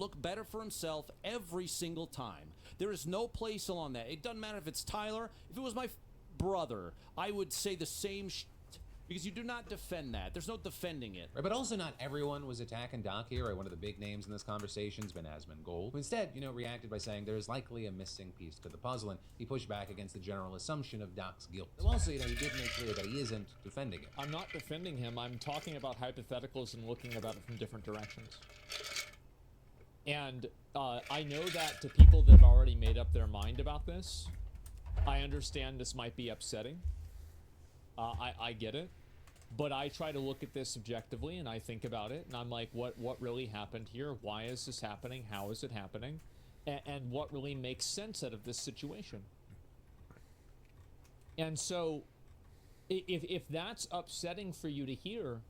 look better for himself every single time. There is no place along that. It doesn't matter if it's Tyler. If it was my brother, I would say the same because you do not defend that. There's no defending it. Right, but also not everyone was attacking Doc here. Right? One of the big names in this conversation has been Asmongold, who instead, reacted by saying there is likely a missing piece to the puzzle, and he pushed back against the general assumption of Doc's guilt. And also, he did make clear that he isn't defending it. I'm not defending him. I'm talking about hypotheticals and looking about it from different directions. And I know that to people that have already made up their mind about this, I understand this might be upsetting. I get it. But I try to look at this objectively, and I think about it, and I'm like, what really happened here? Why is this happening? How is it happening? And what really makes sense out of this situation? And so, if that's upsetting for you to hear,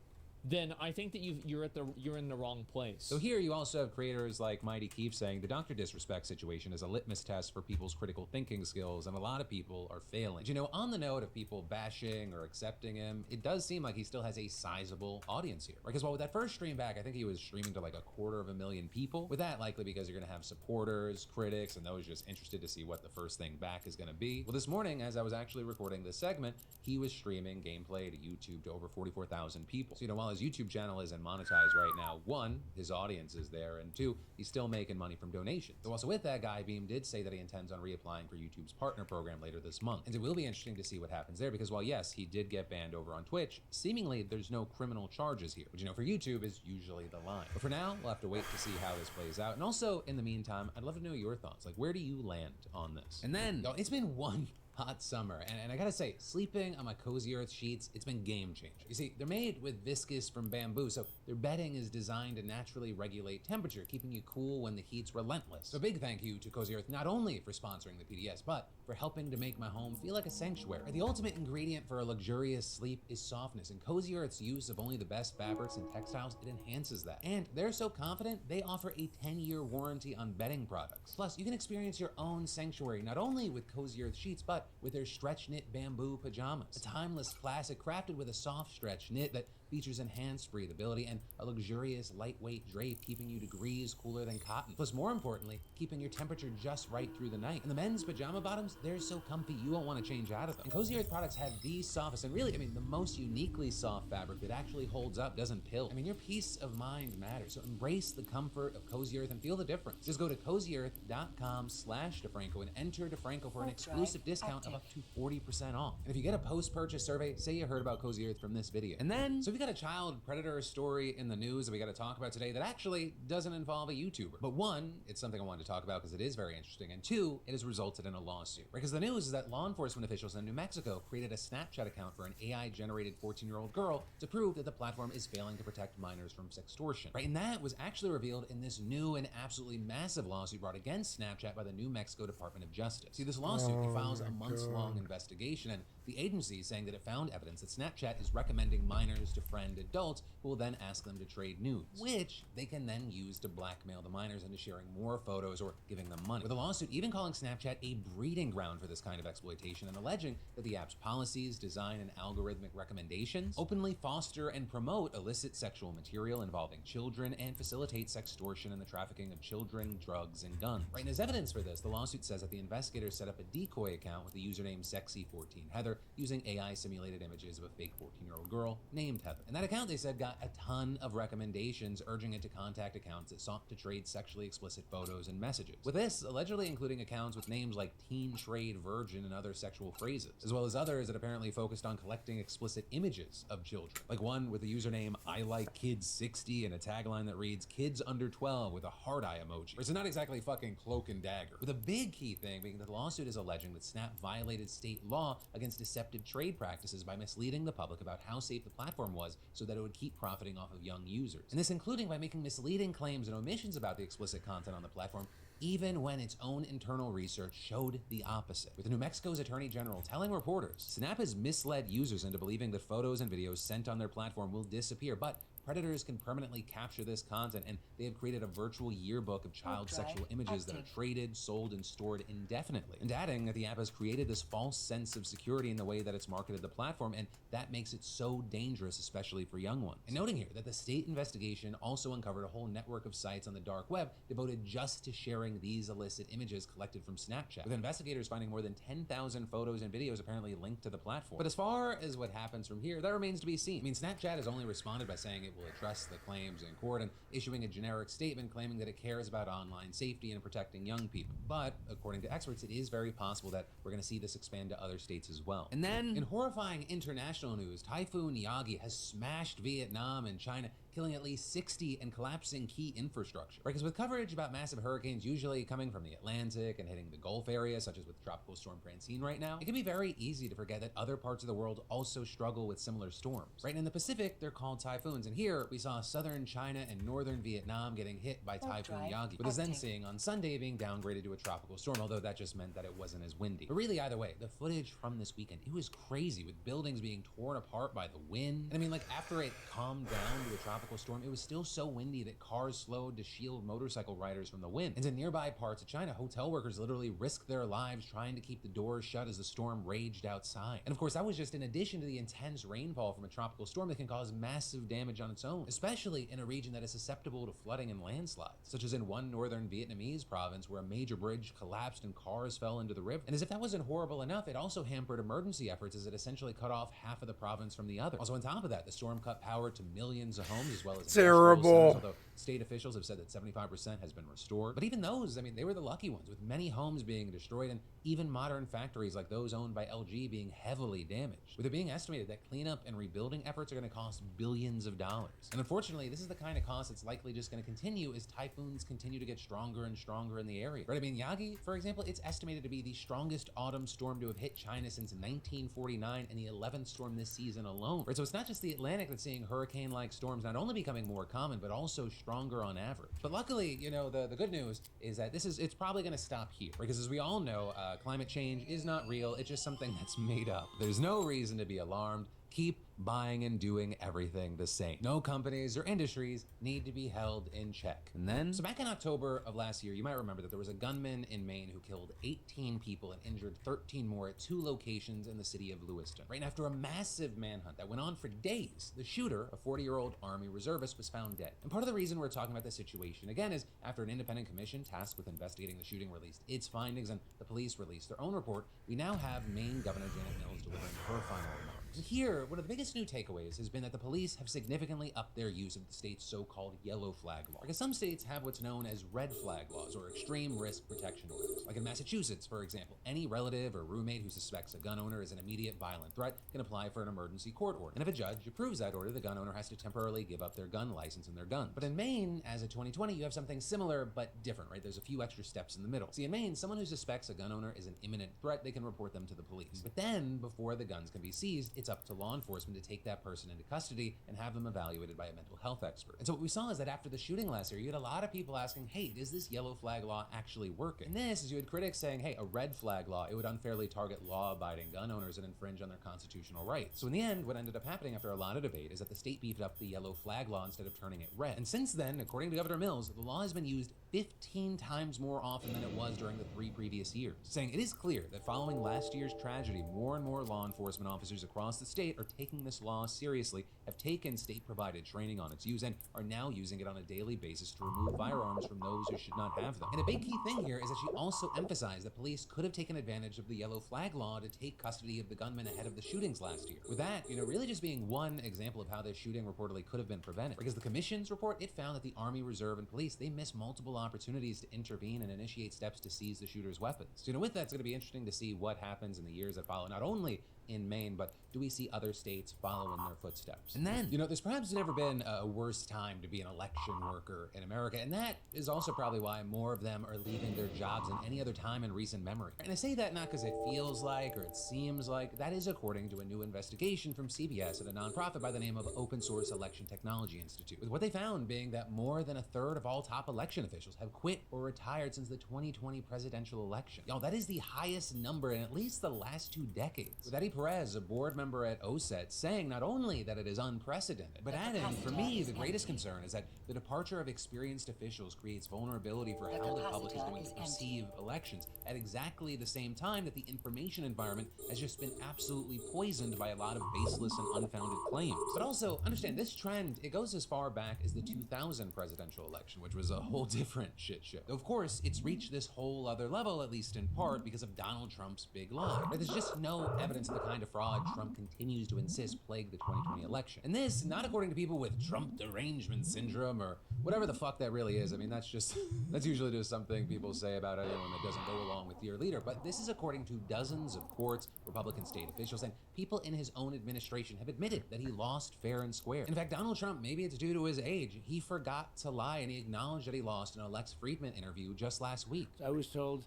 then I think that you're in the wrong place. So here you also have creators like Mighty Keef saying the Dr. Disrespect situation is a litmus test for people's critical thinking skills, and a lot of people are failing. On the note of people bashing or accepting him, it does seem like he still has a sizable audience here. Because with that first stream back, I think he was streaming to like 250,000 people. With that, likely because you're gonna have supporters, critics, and those just interested to see what the first thing back is gonna be. Well, this morning, as I was actually recording this segment, he was streaming gameplay to YouTube to over 44,000 people. So while his YouTube channel isn't monetized right now, one, his audience is there, and two, he's still making money from donations. So also with that, Guy Beam did say that he intends on reapplying for YouTube's partner program later this month. And it will be interesting to see what happens there, because while yes, he did get banned over on Twitch, seemingly there's no criminal charges here, which for YouTube is usually the line. But for now, we'll have to wait to see how this plays out. And also, in the meantime, I'd love to know your thoughts. Like, where do you land on this? And then, it's been one hot summer, and I gotta say, sleeping on my Cozy Earth sheets, it's been game changing. You see, they're made with viscose from bamboo, so their bedding is designed to naturally regulate temperature, keeping you cool when the heat's relentless. So a big thank you to Cozy Earth, not only for sponsoring the PDS, but for helping to make my home feel like a sanctuary. The ultimate ingredient for a luxurious sleep is softness, and Cozy Earth's use of only the best fabrics and textiles, it enhances that. And they're so confident, they offer a 10-year warranty on bedding products. Plus, you can experience your own sanctuary, not only with Cozy Earth sheets, but with their stretch knit bamboo pajamas. A timeless classic crafted with a soft stretch knit that features enhanced breathability and a luxurious lightweight drape, keeping you degrees cooler than cotton. Plus, more importantly, keeping your temperature just right through the night. And the men's pajama bottoms, they're so comfy you won't want to change out of them. And Cozy Earth products have the softest and really, the most uniquely soft fabric that actually holds up, doesn't pill. Your peace of mind matters. So embrace the comfort of Cozy Earth and feel the difference. Just go to cozyearth.com/DeFranco and enter DeFranco for an exclusive discount of up to 40% off. And if you get a post-purchase survey, say you heard about Cozy Earth from this video. And then, so we got a child predator story in the news that we got to talk about today that actually doesn't involve a YouTuber. But one, it's something I wanted to talk about because it is very interesting, and two, it has resulted in a lawsuit. Because the news is that law enforcement officials in New Mexico created a Snapchat account for an AI-generated 14-year-old girl to prove that the platform is failing to protect minors from sextortion. And that was actually revealed in this new and absolutely massive lawsuit brought against Snapchat by the New Mexico Department of Justice. See, this lawsuit files a months-long investigation, and the agency is saying that it found evidence that Snapchat is recommending minors to friend adults who will then ask them to trade nudes, which they can then use to blackmail the minors into sharing more photos or giving them money. With the lawsuit even calling Snapchat a breeding ground for this kind of exploitation and alleging that the app's policies, design, and algorithmic recommendations openly foster and promote illicit sexual material involving children and facilitate sextortion and the trafficking of children, drugs, and guns. And as evidence for this, the lawsuit says that the investigators set up a decoy account with the username Sexy14Heather using AI simulated images of a fake 14-year-old girl named Heather. And that account, they said, got a ton of recommendations urging it to contact accounts that sought to trade sexually explicit photos and messages. With this, allegedly including accounts with names like Teen Trade Virgin and other sexual phrases, as well as others that apparently focused on collecting explicit images of children. Like one with the username I Like Kids 60 and a tagline that reads Kids Under 12 with a heart eye emoji. It's not exactly fucking cloak and dagger. With a big key thing being that the lawsuit is alleging that Snap violated state law against deceptive trade practices by misleading the public about how safe the platform was so that it would keep profiting off of young users. And this including by making misleading claims and omissions about the explicit content on the platform, even when its own internal research showed the opposite. With New Mexico's Attorney General telling reporters, Snap has misled users into believing that photos and videos sent on their platform will disappear, but predators can permanently capture this content, and they have created a virtual yearbook of child sexual images that are traded, sold, and stored indefinitely. And adding that the app has created this false sense of security in the way that it's marketed the platform, and that makes it so dangerous, especially for young ones. And noting here that the state investigation also uncovered a whole network of sites on the dark web devoted just to sharing these illicit images collected from Snapchat, with investigators finding more than 10,000 photos and videos apparently linked to the platform. But as far as what happens from here, that remains to be seen. I mean, Snapchat has only responded by saying it will address the claims in court and issuing a generic statement claiming that it cares about online safety and protecting young people. But according to experts, it is very possible that we're going to see this expand to other states as well. And then, in horrifying international news, Typhoon Yagi has smashed Vietnam and China, killing at least 60 and collapsing key infrastructure. Because with coverage about massive hurricanes usually coming from the Atlantic and hitting the Gulf area, such as with Tropical Storm Francine right now, it can be very easy to forget that other parts of the world also struggle with similar storms. Right, in the Pacific, they're called typhoons, and here we saw southern China and northern Vietnam getting hit by Typhoon Yagi, with us then seeing on Sunday being downgraded to a tropical storm, although that just meant that it wasn't as windy. But really, either way, the footage from this weekend, it was crazy, with buildings being torn apart by the wind. And I mean, like, after it calmed down to a tropical storm, it was still so windy that cars slowed to shield motorcycle riders from the wind. And in nearby parts of China, hotel workers literally risked their lives trying to keep the doors shut as the storm raged outside. And of course, that was just in addition to the intense rainfall from a tropical storm that can cause massive damage on its own, especially in a region that is susceptible to flooding and landslides, such as in one northern Vietnamese province where a major bridge collapsed and cars fell into the river. And as if that wasn't horrible enough, it also hampered emergency efforts as it essentially cut off half of the province from the other. Also, on top of that, the storm cut power to millions of homes as well as terrible. Centers, although state officials have said that 75% has been restored. But even those, I mean, they were the lucky ones, with many homes being destroyed and even modern factories like those owned by LG being heavily damaged, with it being estimated that cleanup and rebuilding efforts are going to cost billions of dollars. And unfortunately, this is the kind of cost that's likely just going to continue as typhoons continue to get stronger and stronger in the area. Right? I mean, Yagi, for example, it's estimated to be the strongest autumn storm to have hit China since 1949 and the 11th storm this season alone. Right? So it's not just the Atlantic that's seeing hurricane-like storms not only becoming more common, but also stronger on average. But luckily, you know, the good news is that it's probably going to stop here, because as we all know, climate change is not real. It's just something that's made up. There's no reason to be alarmed. Keep buying and doing everything the same. No companies or industries need to be held in check. And then, so back in October of last year, you might remember that there was a gunman in Maine who killed 18 people and injured 13 more at 2 locations in the city of Lewiston. Right, and after a massive manhunt that went on for days, the shooter, a 40-year-old Army reservist, was found dead. And part of the reason we're talking about this situation, again, is after an independent commission tasked with investigating the shooting released its findings and the police released their own report, we now have Maine Governor Janet Mills delivering her final remarks. And here, one of the biggest new takeaways has been that the police have significantly upped their use of the state's so-called yellow flag law. Because some states have what's known as red flag laws, or extreme risk protection orders. Like in Massachusetts, for example, any relative or roommate who suspects a gun owner is an immediate violent threat can apply for an emergency court order. And if a judge approves that order, the gun owner has to temporarily give up their gun license and their gun. But in Maine, as of 2020, you have something similar but different, right? There's a few extra steps in the middle. See, in Maine, someone who suspects a gun owner is an imminent threat, they can report them to the police. But then, before the guns can be seized, it's up to law enforcement to take that person into custody and have them evaluated by a mental health expert. And so what we saw is that after the shooting last year, you had a lot of people asking, hey, does this yellow flag law actually work? And this is, you had critics saying, hey, a red flag law, it would unfairly target law-abiding gun owners and infringe on their constitutional rights. So in the end, what ended up happening after a lot of debate is that the state beefed up the yellow flag law instead of turning it red. And since then, according to Governor Mills, the law has been used 15 times more often than it was during the 3 previous years, saying it is clear that following last year's tragedy, more and more law enforcement officers across the state are taking this law seriously, have taken state-provided training on its use, and are now using it on a daily basis to remove firearms from those who should not have them. And a big key thing here is that she also emphasized that police could have taken advantage of the yellow flag law to take custody of the gunman ahead of the shootings last year. With that, really just being one example of how this shooting reportedly could have been prevented. Because the commission's report, it found that the Army Reserve and police, they missed multiple opportunities to intervene and initiate steps to seize the shooter's weapons. So, with that, it's going to be interesting to see what happens in the years that follow, not only in Maine, but do we see other states follow in their footsteps? And then, there's perhaps never been a worse time to be an election worker in America, and that is also probably why more of them are leaving their jobs than any other time in recent memory. And I say that not because it feels like or it seems like, that is according to a new investigation from CBS at a nonprofit by the name of Open Source Election Technology Institute, with what they found being that more than a third of all top election officials have quit or retired since the 2020 presidential election. Y'all, that is the highest number in at least the last 2 decades. With that, he Perez, a board member at OSET, saying not only that it is unprecedented, but adding, for me, the greatest concern is that the departure of experienced officials creates vulnerability for how the public is going to perceive elections at exactly the same time that the information environment has just been absolutely poisoned by a lot of baseless and unfounded claims. But also, understand, this trend, it goes as far back as the 2000 presidential election, which was a whole different shit show. Of course, it's reached this whole other level, at least in part, because of Donald Trump's big lie. But there's just no evidence of the kind of fraud Trump continues to insist plague the 2020 election. And this, not according to people with Trump derangement syndrome or whatever the fuck that really is. I mean, that's usually just something people say about anyone that doesn't go along with your leader. But this is according to dozens of courts, Republican state officials, and people in his own administration have admitted that he lost fair and square. In fact, Donald Trump, maybe it's due to his age, he forgot to lie and he acknowledged that he lost in a Lex Friedman interview just last week. I was told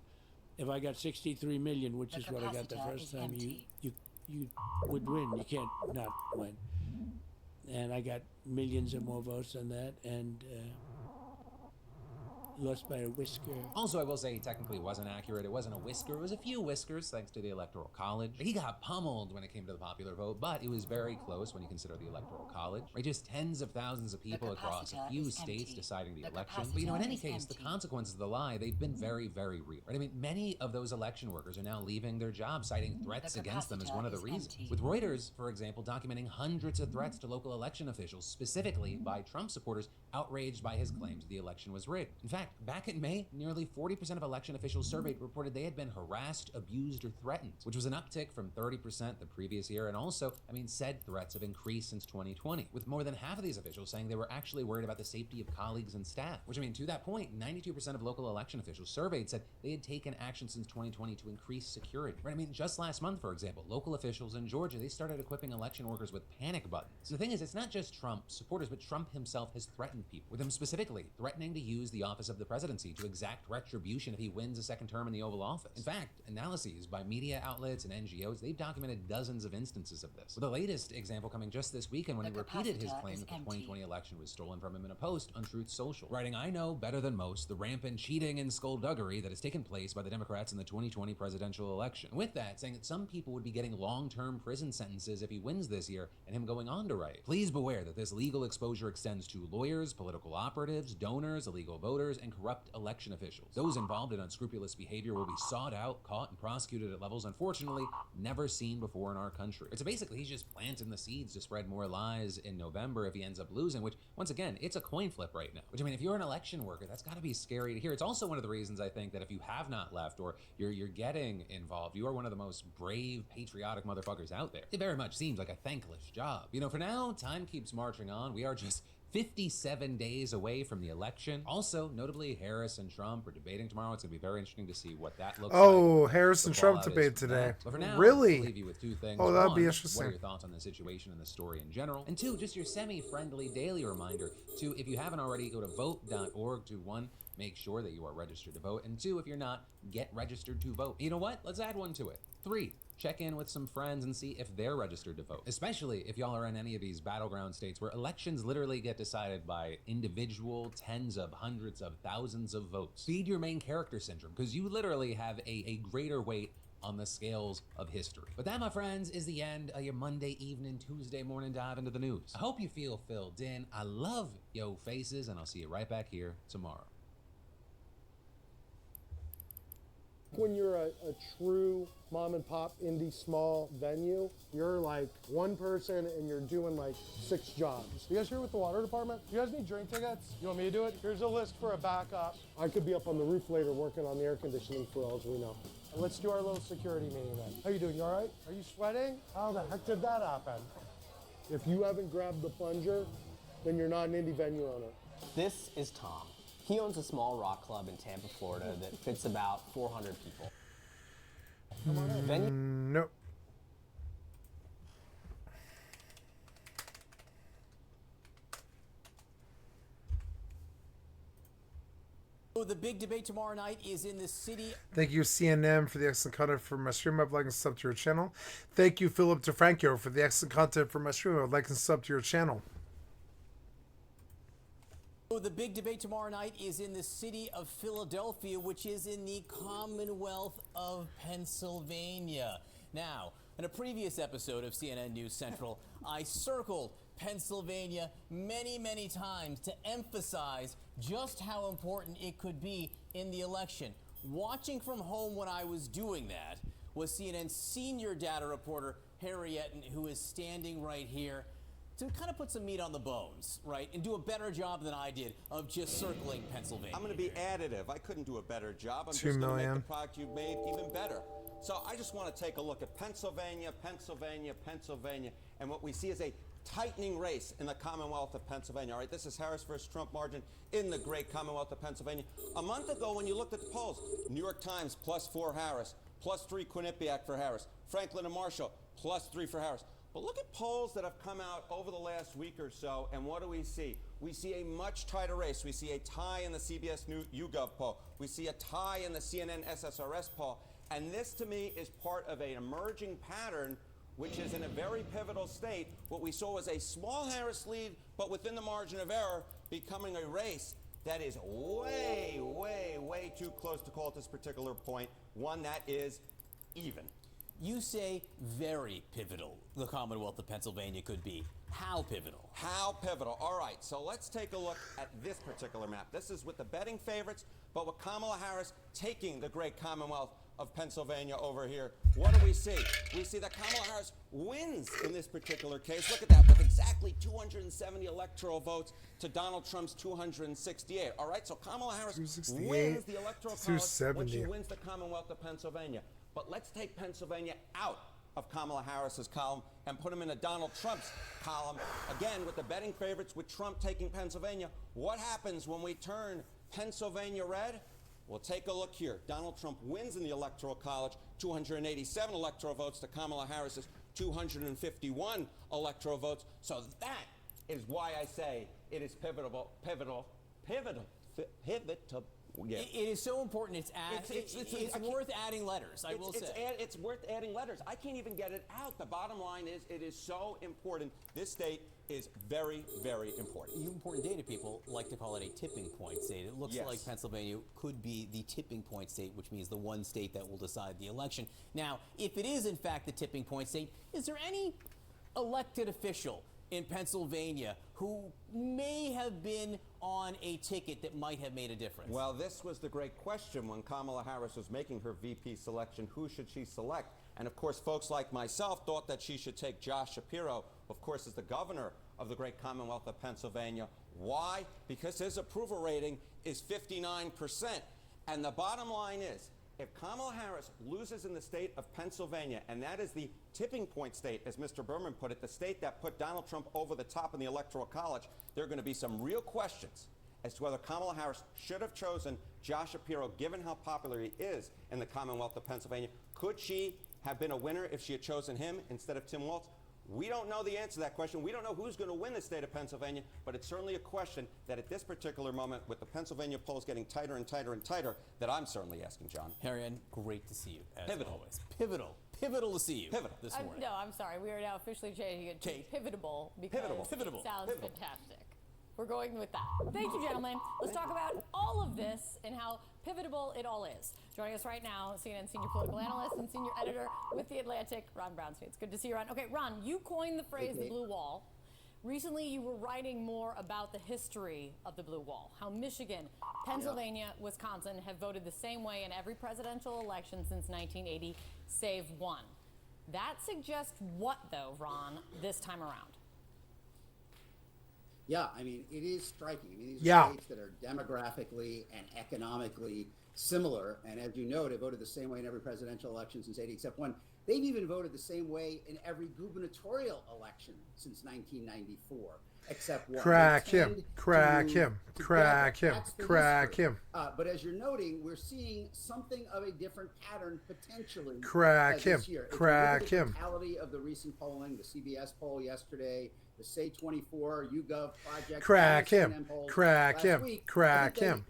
if I got 63 million, which is what I got the first time, you would win. You can't not win. And I got millions of more votes than that, and lost by a whisker. Also, I will say he technically wasn't accurate. It wasn't a whisker. It was a few whiskers, thanks to the Electoral College. He got pummeled when it came to the popular vote, but it was very close when you consider the Electoral College. Right? Just tens of thousands of people across a few states deciding the election. But, in any case, the consequences of the lie, they've been very, very real. Right? I mean, many of those election workers are now leaving their jobs, citing threats against them as one of the reasons. With Reuters, for example, documenting hundreds of threats to local election officials, specifically by Trump supporters outraged by his claims the election was rigged. In fact, back in May, nearly 40% of election officials surveyed reported they had been harassed, abused, or threatened, which was an uptick from 30% the previous year, and also, said threats have increased since 2020, with more than half of these officials saying they were actually worried about the safety of colleagues and staff, which, to that point, 92% of local election officials surveyed said they had taken action since 2020 to increase security. Right? Just last month, for example, local officials in Georgia, they started equipping election workers with panic buttons. So the thing is, it's not just Trump supporters, but Trump himself has threatened people, with him specifically threatening to use the office of the presidency to exact retribution if he wins a second term in the Oval Office. In fact, analyses by media outlets and NGOs, they've documented dozens of instances of this, with the latest example coming just this weekend when he repeated his claim that the 2020 election was stolen from him in a post on Truth Social, writing, "I know better than most the rampant cheating and skullduggery that has taken place by the Democrats in the 2020 presidential election." And with that, saying that some people would be getting long-term prison sentences if he wins this year, and him going on to write, "Please beware that this legal exposure extends to lawyers, political operatives, donors, illegal voters, and corrupt election officials. Those involved in unscrupulous behavior will be sought out, caught, and prosecuted at levels unfortunately never seen before in our country." So basically, he's just planting the seeds to spread more lies in November if he ends up losing, which, once again, it's a coin flip right now. Which, if you're an election worker, that's gotta be scary to hear. It's also one of the reasons I think that if you have not left or you're getting involved, you are one of the most brave, patriotic motherfuckers out there. It very much seems like a thankless job. For now, time keeps marching on. We are just 57 days away from the election. Also, notably, Harris and Trump are debating tomorrow. It's going to be very interesting to see what that looks like. Oh, Harris and Trump debate today. But for now, really? I'll leave you with two things. Oh, that'd be One, interesting. what are your thoughts on the situation and the story in general? And two, just your semi-friendly daily reminder to, if you haven't already, go to vote.org to, one, make sure that you are registered to vote, and two, if you're not, get registered to vote. You know what? Let's add one to it. 3, check in with some friends and see if they're registered to vote, especially if y'all are in any of these battleground states where elections literally get decided by individual tens of hundreds of thousands of votes. Feed your main character syndrome, because you literally have a greater weight on the scales of history. But that, my friends, is the end of your Monday evening, Tuesday morning dive into the news. I hope you feel filled in. I love yo faces, and I'll see you right back here tomorrow. When you're a true mom and pop indie small venue, you're like one person and you're doing like 6 jobs. You guys here with the water department? You guys need drink tickets? You want me to do it? Here's a list for a backup. I could be up on the roof later working on the air conditioning for all as we know. And let's do our little security meeting then. How you doing? You all right? Are you sweating? How the heck did that happen? If you haven't grabbed the plunger, then you're not an indie venue owner. This is Tom. He owns a small rock club in Tampa, Florida that fits about 400 people. Come on in. Venue? Nope. The big debate tomorrow night is in the city. Thank you, CNN, for the excellent content for my stream. I'd like and sub to your channel. Thank you, Philip DeFranco, for the excellent content for my stream. I'd like and sub to your channel. The big debate tomorrow night is in the city of Philadelphia, which is in the Commonwealth of Pennsylvania. Now, In a previous episode of CNN News Central, I circled Pennsylvania many, many times to emphasize just how important it could be in the election. Watching from home when I was doing that was CNN's senior data reporter, Harry Etten, who is standing right here to kind of put some meat on the bones, right, and do a better job than I did of just circling Pennsylvania. I'm going to be additive. I couldn't do a better job. I'm 2 just going to million. make the product you made even better. So I just want to take a look at Pennsylvania, and what we see is a tightening race in the Commonwealth of Pennsylvania. All right, this is Harris versus Trump margin in the great Commonwealth of Pennsylvania. A month ago, when you looked at the polls, New York Times +4 Harris, +3 Quinnipiac for Harris, Franklin and Marshall +3 for Harris. But look at polls that have come out over the last week or so, and what do we see? We see a much tighter race. We see a tie in the CBS News YouGov poll. We see a tie in the CNN SSRS poll. And this, to me, is part of an emerging pattern, which is in a very pivotal state. What we saw was a small Harris lead, but within the margin of error, becoming a race that is way, way, way too close to call at this particular point, one that is even. You say very pivotal the Commonwealth of Pennsylvania could be. How pivotal? How pivotal. All right, so let's take a look at this particular map. This is with the betting favorites, but with Kamala Harris taking the great Commonwealth of Pennsylvania over here. What do we see? We see that Kamala Harris wins in this particular case. Look at that, with exactly 270 electoral votes to Donald Trump's 268. All right, so Kamala Harris wins the electoral college when she wins the Commonwealth of Pennsylvania. But let's take Pennsylvania out of Kamala Harris's column and put him in a Donald Trump's column. Again, with the betting favorites, with Trump taking Pennsylvania. What happens when we turn Pennsylvania red? Well, take a look here. Donald Trump wins in the Electoral College, 287 electoral votes to Kamala Harris's 251 electoral votes. So that is why I say it is pivotal. Yeah. It is so important. It's worth adding letters. I will say it's worth adding letters. I can't even get it out. The bottom line is, it is so important. This state is very, very important. You important data people like to call it a tipping point state. It looks like Pennsylvania could be the tipping point state, which means the one state that will decide the election. Now, if it is in fact the tipping point state, is there any elected official in Pennsylvania who may have been on a ticket that might have made a difference? Well, this was the great question when Kamala Harris was making her VP selection. Who should she select? And of course, folks like myself thought that she should take Josh Shapiro, of course, as the governor of the great Commonwealth of Pennsylvania. Why? Because his approval rating is 59%. And the bottom line is, if Kamala Harris loses in the state of Pennsylvania, and that is the tipping point state, as Mr. Berman put it, the state that put Donald Trump over the top in the Electoral College, there are going to be some real questions as to whether Kamala Harris should have chosen Josh Shapiro, given how popular he is in the Commonwealth of Pennsylvania. Could she have been a winner if she had chosen him instead of Tim Walz? We don't know the answer to that question. We don't know who's going to win the state of Pennsylvania, but it's certainly a question that at this particular moment, with the Pennsylvania polls getting tighter and tighter and tighter, that I'm certainly asking, John. Harriet, great to see you, as Pivotal. always. Pivotal to see you. Pivotal. This morning. No, I'm sorry. We are now officially changing it to Pivotable because Pivotable. it sounds fantastic. We're going with that. Thank you, gentlemen. Let's talk about all of this and how pivotable it all is. Joining us right now, CNN senior political analyst and senior editor with The Atlantic, Ron Brownstein. It's good to see you, Ron. Okay, Ron, you coined the phrase the blue wall. Recently, you were writing more about the history of the blue wall, how Michigan, Pennsylvania, Wisconsin have voted the same way in every presidential election since 1980, save one. That suggests what, though, Ron, this time around? Yeah, I mean, it is striking. I mean, these are states that are demographically and economically similar. And as you know, they voted the same way in every presidential election since 80, except one. They've even voted the same way in every gubernatorial election since 1994, except one. Crack him. But as you're noting, we're seeing something of a different pattern potentially. This year. The totality of the recent polling, the CBS poll yesterday, the Say 24 YouGov project.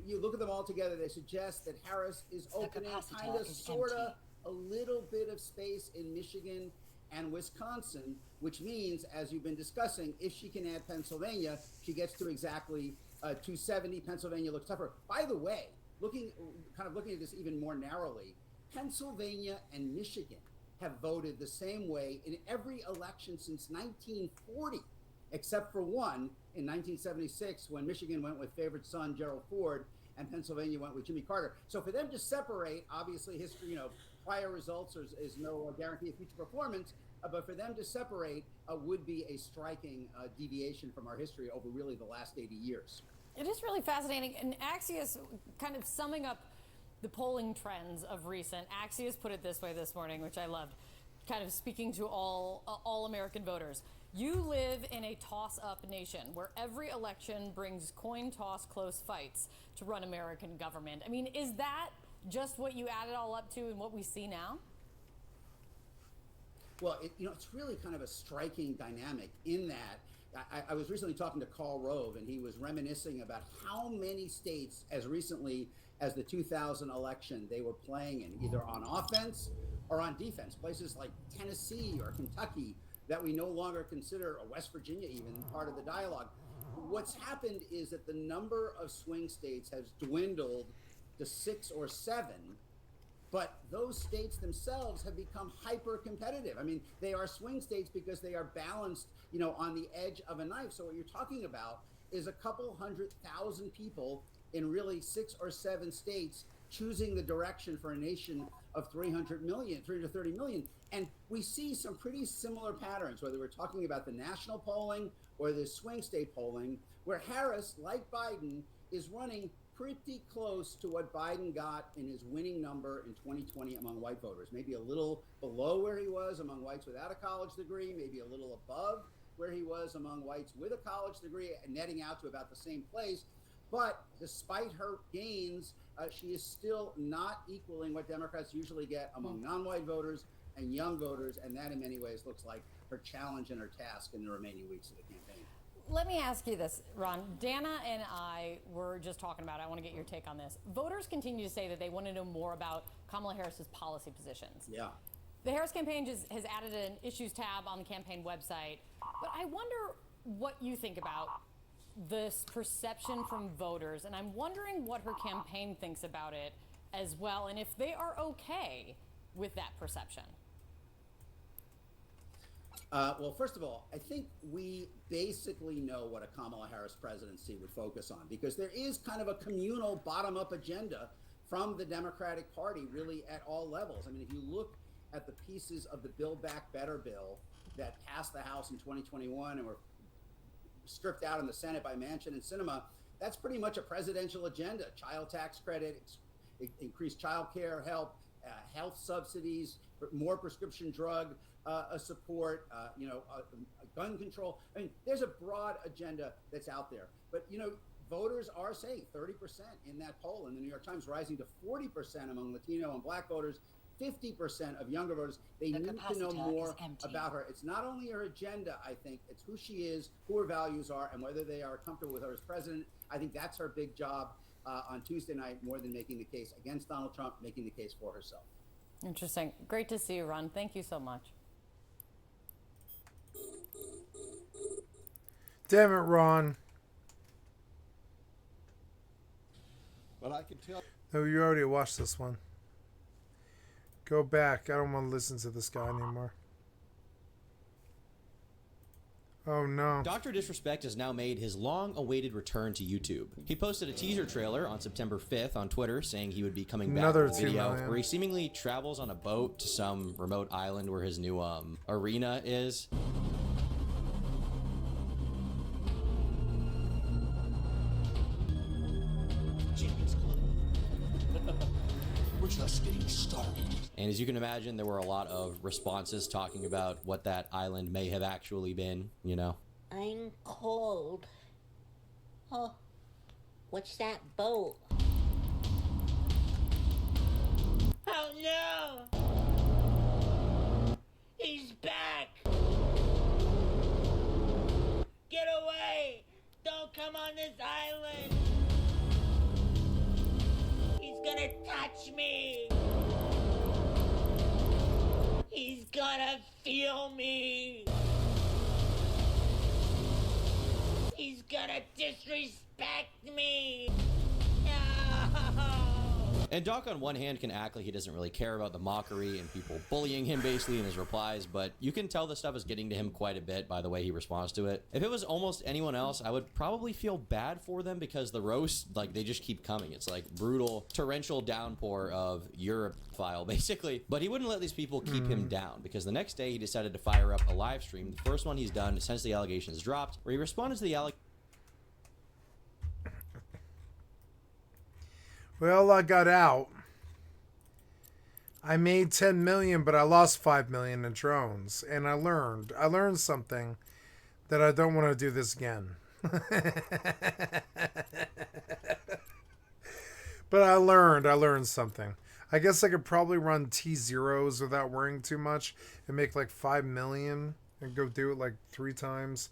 You look at them all together, they suggest that Harris is opening kind of, sort of, a little bit of space in Michigan and Wisconsin, which means, as you've been discussing, if she can add Pennsylvania, she gets to exactly 270. Pennsylvania looks tougher. By the way, looking at this even more narrowly, Pennsylvania and Michigan have voted the same way in every election since 1940, except for one in 1976 when Michigan went with favorite son Gerald Ford and Pennsylvania went with Jimmy Carter. So for them to separate, obviously history, prior results is no guarantee of future performance, but for them to separate would be a striking deviation from our history over really the last 80 years. It is really fascinating. And Axios, kind of summing up the polling trends of recent, Axios put it this way this morning, which I loved, kind of speaking to all American voters. You live in a toss-up nation where every election brings coin toss close fights to run American government. I mean, is that just what you add it all up to and what we see now? Well, it's really kind of a striking dynamic in that I was recently talking to Karl Rove, and he was reminiscing about how many states as recently as the 2000 election they were playing in, either on offense or on defense. Places like Tennessee or Kentucky that we no longer consider, or West Virginia even, part of the dialogue. What's happened is that the number of swing states has dwindled to 6 or 7, but those states themselves have become hyper competitive. I mean, they are swing states because they are balanced, on the edge of a knife. So what you're talking about is a couple 100,000 people in really 6 or 7 states choosing the direction for a nation of 330 million. And we see some pretty similar patterns, whether we're talking about the national polling or the swing state polling, where Harris, like Biden, is running pretty close to what Biden got in his winning number in 2020 among white voters. Maybe a little below where he was among whites without a college degree, maybe a little above where he was among whites with a college degree, netting out to about the same place. But despite her gains, she is still not equaling what Democrats usually get among non-white voters and young voters, and that in many ways looks like her challenge and her task in the remaining weeks of the campaign. Let me ask you this, Ron. Dana and I were just talking about it. I want to get your take on this. Voters continue to say that they want to know more about Kamala Harris's policy positions. Yeah. The Harris campaign has added an issues tab on the campaign website, but I wonder what you think about this perception from voters, and I'm wondering what her campaign thinks about it as well, and if they are okay with that perception. Well, first of all, I think we basically know what a Kamala Harris presidency would focus on, because there is kind of a communal bottom-up agenda from the Democratic Party really at all levels. I mean, if you look at the pieces of the Build Back Better bill that passed the House in 2021 and were stripped out in the Senate by Manchin and Sinema, that's pretty much a presidential agenda. Child tax credit, increased child care help, health subsidies, more prescription drug support, gun control. I mean, there's a broad agenda that's out there. But, voters are saying 30% in that poll in the New York Times, rising to 40% among Latino and Black voters, 50% of younger voters. They need to know more about her. It's not only her agenda, I think, it's who she is, who her values are, and whether they are comfortable with her as president. I think that's her big job on Tuesday night, more than making the case against Donald Trump, making the case for herself. Interesting. Great to see you, Ron. Thank you so much. Damn it, Ron. But I can tell. No, you already watched this one. Go back. I don't want to listen to this guy anymore. Oh no. Dr. Disrespect has now made his long-awaited return to YouTube. He posted a teaser trailer on September 5th on Twitter saying he would be coming back with a video where he seemingly travels on a boat to some remote island where his new arena is. We're just getting started. And as you can imagine, there were a lot of responses talking about what that island may have actually been, I'm cold. Oh, what's that boat? Oh no! He's back! Get away! Don't come on this island! He's gonna touch me! He's gonna feel me! He's gonna disrespect me! No! And Doc on one hand can act like he doesn't really care about the mockery and people bullying him basically in his replies, but you can tell this stuff is getting to him quite a bit by the way he responds to it. If it was almost anyone else, I would probably feel bad for them because the roasts, like, they just keep coming. It's like brutal, torrential downpour of Europe file basically. But he wouldn't let these people keep him down because the next day he decided to fire up a live stream, the first one he's done since the allegations dropped, where he responded to the allegations. Well, I got out. I made 10 million, but I lost 5 million in drones. And I learned something that I don't want to do this again. But I learned something. I guess I could probably run T0s without worrying too much and make like 5 million and go do it like 3 times.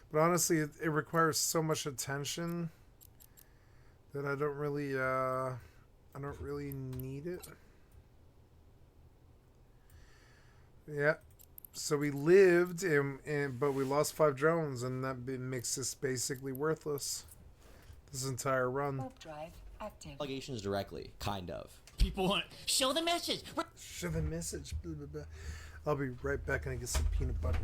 But honestly, it requires so much attention that I don't really need it. Yeah. So we lived, but we lost 5 drones, and that makes this basically worthless. This entire run. Drive active. Allegations directly, kind of. People want show the message. Show the message. Blah, blah, blah. I'll be right back and I get some peanut butter.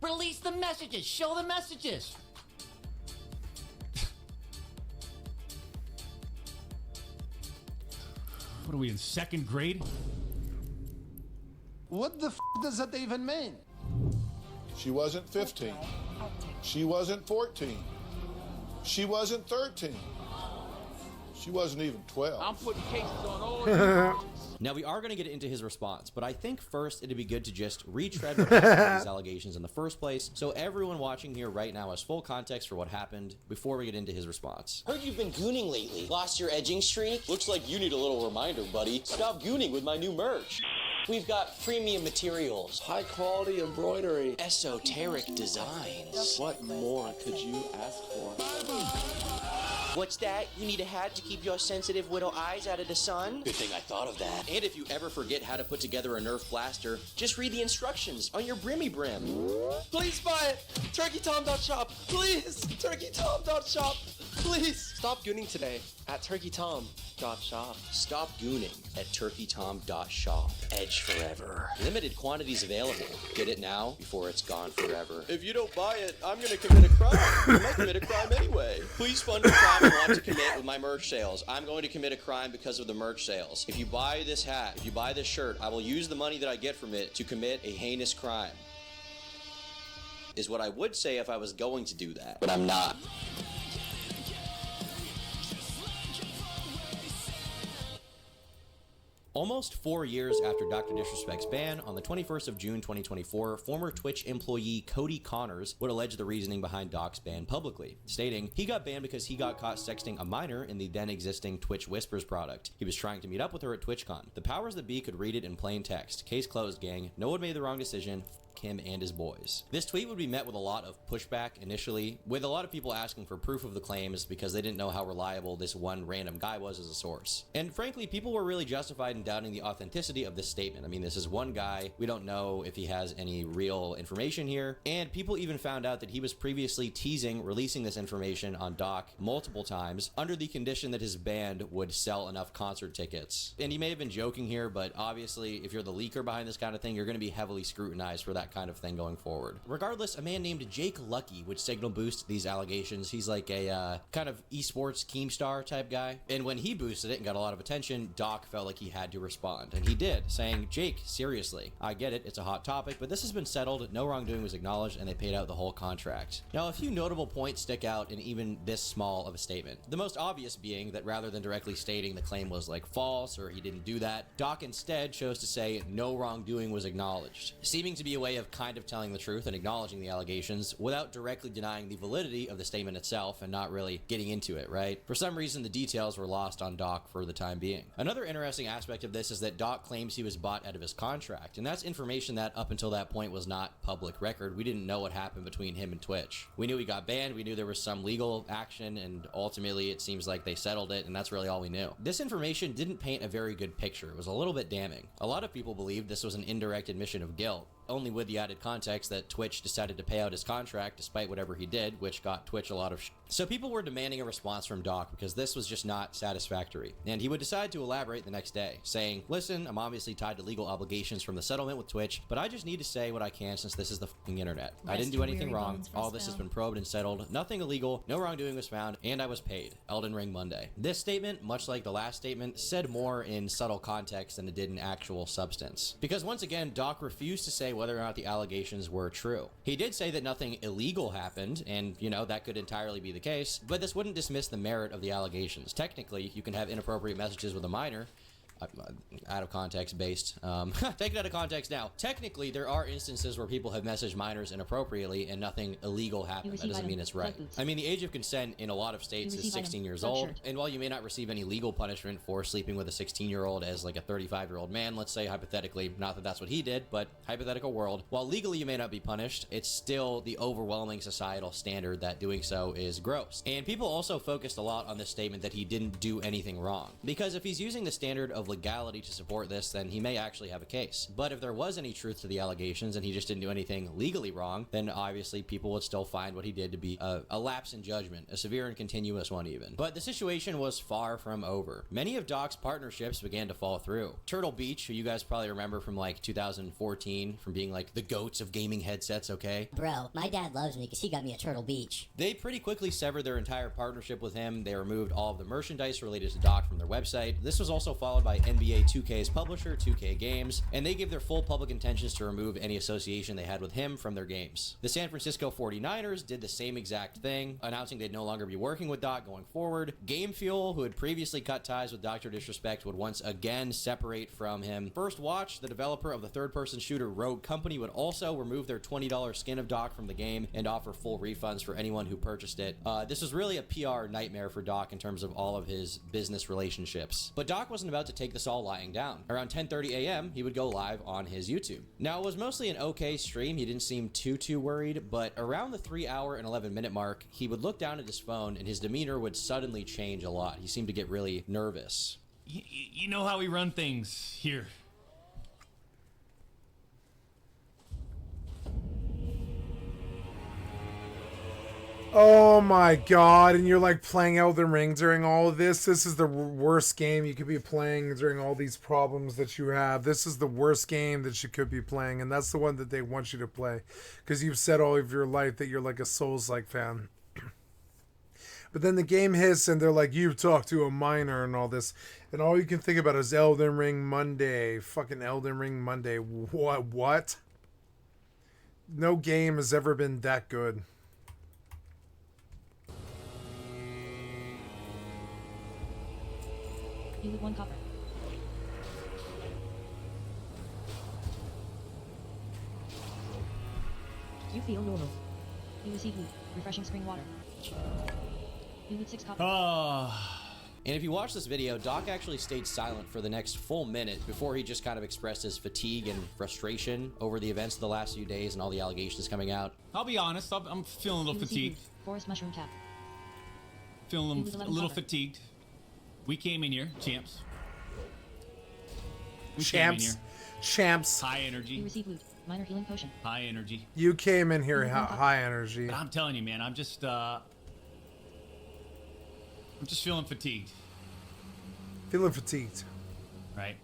Release the messages. Show the messages. What are we in 2nd grade? What the f does that even mean? She wasn't 15. She wasn't 14. She wasn't 13. She wasn't even 12. I'm putting cases on all you. Now, we are going to get into his response, but I think first it'd be good to just retread what happened with these allegations in the first place, so everyone watching here right now has full context for what happened before we get into his response. Heard you've been gooning lately. Lost your edging streak? Looks like you need a little reminder, buddy. Stop gooning with my new merch. We've got premium materials, High quality embroidery. esoteric designs. What more could you ask for? What's that? You need a hat to keep your sensitive widow eyes out of the sun? Good thing I thought of that. And if you ever forget how to put together a Nerf blaster, Just read the instructions on your brimmy brim. Please buy it! TurkeyTom.shop! Please! TurkeyTom.shop! Please! Stop gooning today at TurkeyTom.shop. stop gooning at TurkeyTom.shop. Edge forever. Limited quantities available. Get it now before it's gone forever. If you don't buy it, I'm gonna commit a crime. I might commit a crime anyway. Please fund a crime I want to commit with my merch sales. I'm going to commit a crime because of the merch sales. If you buy this hat, if you buy this shirt, I will use the money that I get from it to commit a heinous crime. Is what I would say if I was going to do that, but I'm not. Almost 4 years after Dr. Disrespect's ban, on the 21st of June 2024, former Twitch employee Cody Connors would allege the reasoning behind Doc's ban publicly, stating he got banned because he got caught sexting a minor in the then existing Twitch Whispers product. He was trying to meet up with her at TwitchCon. The powers that be could read it in plain text. Case closed, gang. No one made the wrong decision. Him and his boys. This tweet would be met with a lot of pushback initially, with a lot of people asking for proof of the claims because they didn't know how reliable this one random guy was as a source. And frankly, people were really justified in doubting the authenticity of this statement. I mean, this is one guy. We don't know if he has any real information here. And people even found out that he was previously teasing releasing this information on Doc multiple times under the condition that his band would sell enough concert tickets. And he may have been joking here, but obviously, if you're the leaker behind this kind of thing, you're going to be heavily scrutinized for that that kind of thing going forward. Regardless, a man named Jake Lucky would signal boost these allegations. He's like a kind of esports Keemstar type guy. And when he boosted it and got a lot of attention, Doc felt like he had to respond. And he did, saying, "Jake, seriously, I get it, it's a hot topic, but this has been settled, no wrongdoing was acknowledged, and they paid out the whole contract." Now, a few notable points stick out in even this small of a statement. The most obvious being that rather than directly stating the claim was like false or he didn't do that, Doc instead chose to say no wrongdoing was acknowledged, seeming to be a way of kind of telling the truth and acknowledging the allegations without directly denying the validity of the statement itself and not really getting into it, right? For some reason, the details were lost on Doc for the time being. Another interesting aspect of this is that Doc claims he was bought out of his contract, and that's information that up until that point was not public record. We didn't know what happened between him and Twitch. We knew he got banned, we knew there was some legal action, and ultimately it seems like they settled it, and that's really all we knew. This information didn't paint a very good picture. It was a little bit damning. A lot of people believed this was an indirect admission of guilt, only with the added context that Twitch decided to pay out his contract despite whatever he did, which got Twitch a lot of So people were demanding a response from Doc because this was just not satisfactory, and he would decide to elaborate the next day, saying, "Listen, I'm obviously tied to legal obligations from the settlement with Twitch, but I just need to say what I can since this is the fucking internet. I didn't do anything wrong. All this has been probed and settled. Nothing illegal, no wrongdoing was found, and I was paid. Elden Ring Monday." This statement, much like the last statement, said more in subtle context than it did in actual substance. Because once again, Doc refused to say whether or not the allegations were true. He did say that nothing illegal happened, and, you know, that could entirely be the case, but this wouldn't dismiss the merit of the allegations. Technically, you can have inappropriate messages with a minor, out of context based. Take it out of context now. Technically, there are instances where people have messaged minors inappropriately and nothing illegal happened. That doesn't mean it's right. I mean, the age of consent in a lot of states is 16 years old, and while you may not receive any legal punishment for sleeping with a 16-year-old as like a 35-year-old man, let's say hypothetically, not that that's what he did, but hypothetical world, while legally you may not be punished, it's still the overwhelming societal standard that doing so is gross. And people also focused a lot on this statement that he didn't do anything wrong, because if he's using the standard of legality to support this, then he may actually have a case. But if there was any truth to the allegations and he just didn't do anything legally wrong, then obviously people would still find what he did to be a lapse in judgment, a severe and continuous one even. But the situation was far from over. Many of Doc's partnerships began to fall through. Turtle Beach, who you guys probably remember from like 2014, from being like the goats of gaming headsets, okay? Bro, my dad loves me because he got me a Turtle Beach. They pretty quickly severed their entire partnership with him. They removed all of the merchandise related to Doc from their website. This was also followed by NBA 2K's publisher, 2K Games, and they gave their full public intentions to remove any association they had with him from their games. The San Francisco 49ers did the same exact thing, announcing they'd no longer be working with Doc going forward. Game Fuel, who had previously cut ties with Dr. Disrespect, would once again separate from him. First Watch, the developer of the third-person shooter Rogue Company, would also remove their $20 skin of Doc from the game and offer full refunds for anyone who purchased it. This was really a PR nightmare for Doc in terms of all of his business relationships. But Doc wasn't about to take this all lying down. Around 10:30 a.m., he would go live on his YouTube. Now, it was mostly an okay stream. He didn't seem too worried, but around the 3-hour and 11-minute mark, he would look down at his phone and his demeanor would suddenly change a lot. He seemed to get really nervous. You know how we run things here. Oh my god, and you're like playing Elden Ring during all of this. This is the worst game you could be playing during all these problems that you have. This is the worst game that you could be playing, and that's the one that they want you to play because you've said all of your life that you're like a Souls-like fan. But then the game hits and they're like, you've talked to a minor and all this, and all you can think about is Elden Ring Monday. Fucking Elden Ring Monday. What? No game has ever been that good. You with 1 copper. You feel normal. You receive loot. Refreshing spring water. You with 6 copper. And if you watch this video, Doc actually stayed silent for the next full minute before he just kind of expressed his fatigue and frustration over the events of the last few days and all the allegations coming out. I'll be honest, I'm feeling a little fatigued. Forest mushroom cap. Feeling a little fatigued. We came in here, champs. Champs. High energy. You receive loot. Minor healing potion. High energy. You came in here high energy. But I'm telling you, man, I'm just feeling fatigued. Feeling fatigued. Right.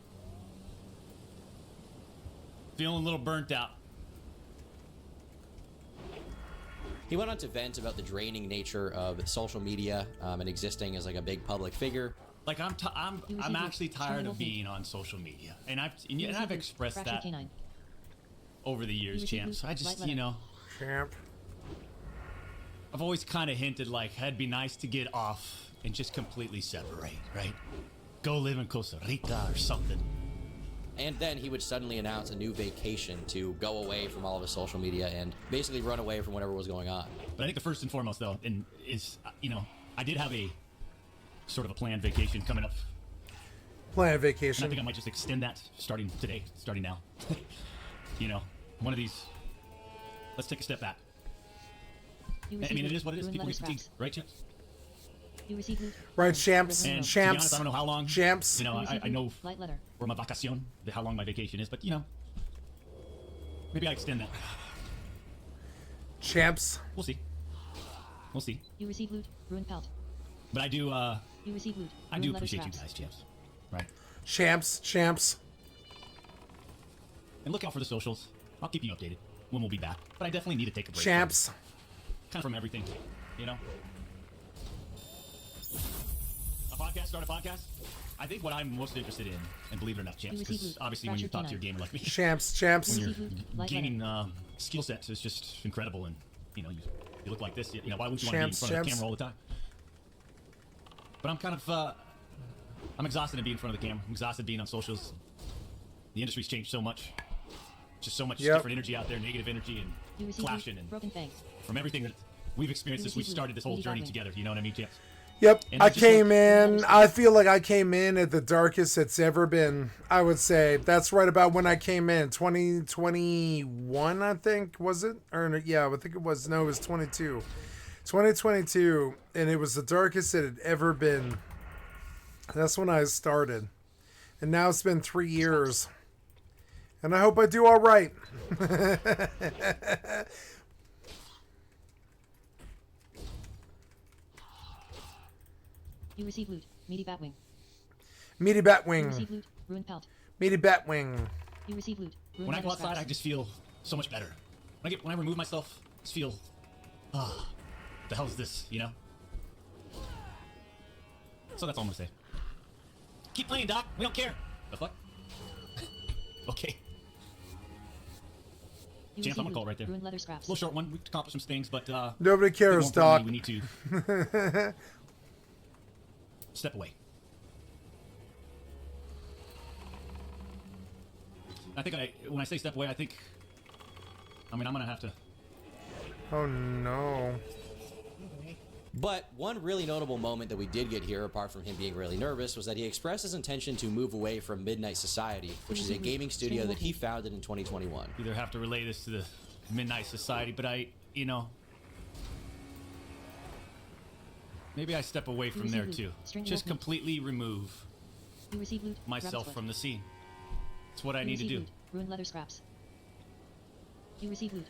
Feeling a little burnt out. He went on to vent about the draining nature of social media and existing as like a big public figure. Like I'm actually tired of being on social media, and I've expressed that over the years, champs. I just, you know, champ. I've always kind of hinted like it'd be nice to get off and just completely separate, right? Go live in Costa Rica or something. And then he would suddenly announce a new vacation to go away from all of his social media and basically run away from whatever was going on. But I think the first and foremost, though, is, you know, I did have a sort of a planned vacation coming up. Planned vacation. And I think I might just extend that starting today, starting now. You know, one of these. Let's take a step back. I mean, it is what it is. People get fatigued, right, champs? Right, champs. And champs. to be honest, I don't know how long. Champs. You know, I know where my vacacion, how long my vacation is, but you know, maybe I extend that. Champs. We'll see. We'll see. You receive loot, ruined pelt. But I do. You receive loot. I do appreciate you guys, champs. Right. Champs. Champs. And look out for the socials. I'll keep you updated when we'll be back. But I definitely need to take a break. Champs. Kind of from everything, you know. A podcast, start a podcast. I think what I'm most interested in, and believe it or not, champs, because obviously when you talk to your gamer like me, champs, when you're gaining skill sets, is just incredible, and you know, you look like this. You know, why wouldn't you want to be in front of the camera all the time? But I'm kind of, I'm exhausted of being in front of the camera. I'm exhausted being on socials. The industry's changed so much. Just so much different energy out there, negative energy, and clashing, and from everything that we've experienced as we started this whole journey together. You know what I mean, champs? Yep, and I came in. I feel like I came in at the darkest it's ever been. I would say that's right about when I came in. 2021, I think, was it? Or yeah, I think it was. No, it was 22. 2022, and it was the darkest it had ever been. That's when I started, and now it's been 3 years, and I hope I do all right. You receive loot. Meaty Batwing. Meaty Batwing. You receive loot. Ruined pelt. Meaty Batwing. You receive loot. When I go outside, I just feel so much better. When I remove myself, I just feel, what the hell is this, you know? So that's all I'm gonna say. Keep playing, Doc. We don't care. The fuck? Okay. Champ, I'm gonna call it right there. Ruined leather scraps. A little short one. We've accomplished some things, but nobody cares, Doc. We need to step away. I think when I say step away, I'm gonna have to. Oh no. But one really notable moment that we did get here, apart from him being really nervous, was that he expressed his intention to move away from Midnight Society, which is a gaming studio that he founded in 2021. Either have to relay this to the Midnight Society, but maybe I step away from there too. Just completely remove myself from the scene. It's what I need to do. Ruined leather scraps. You receive loot.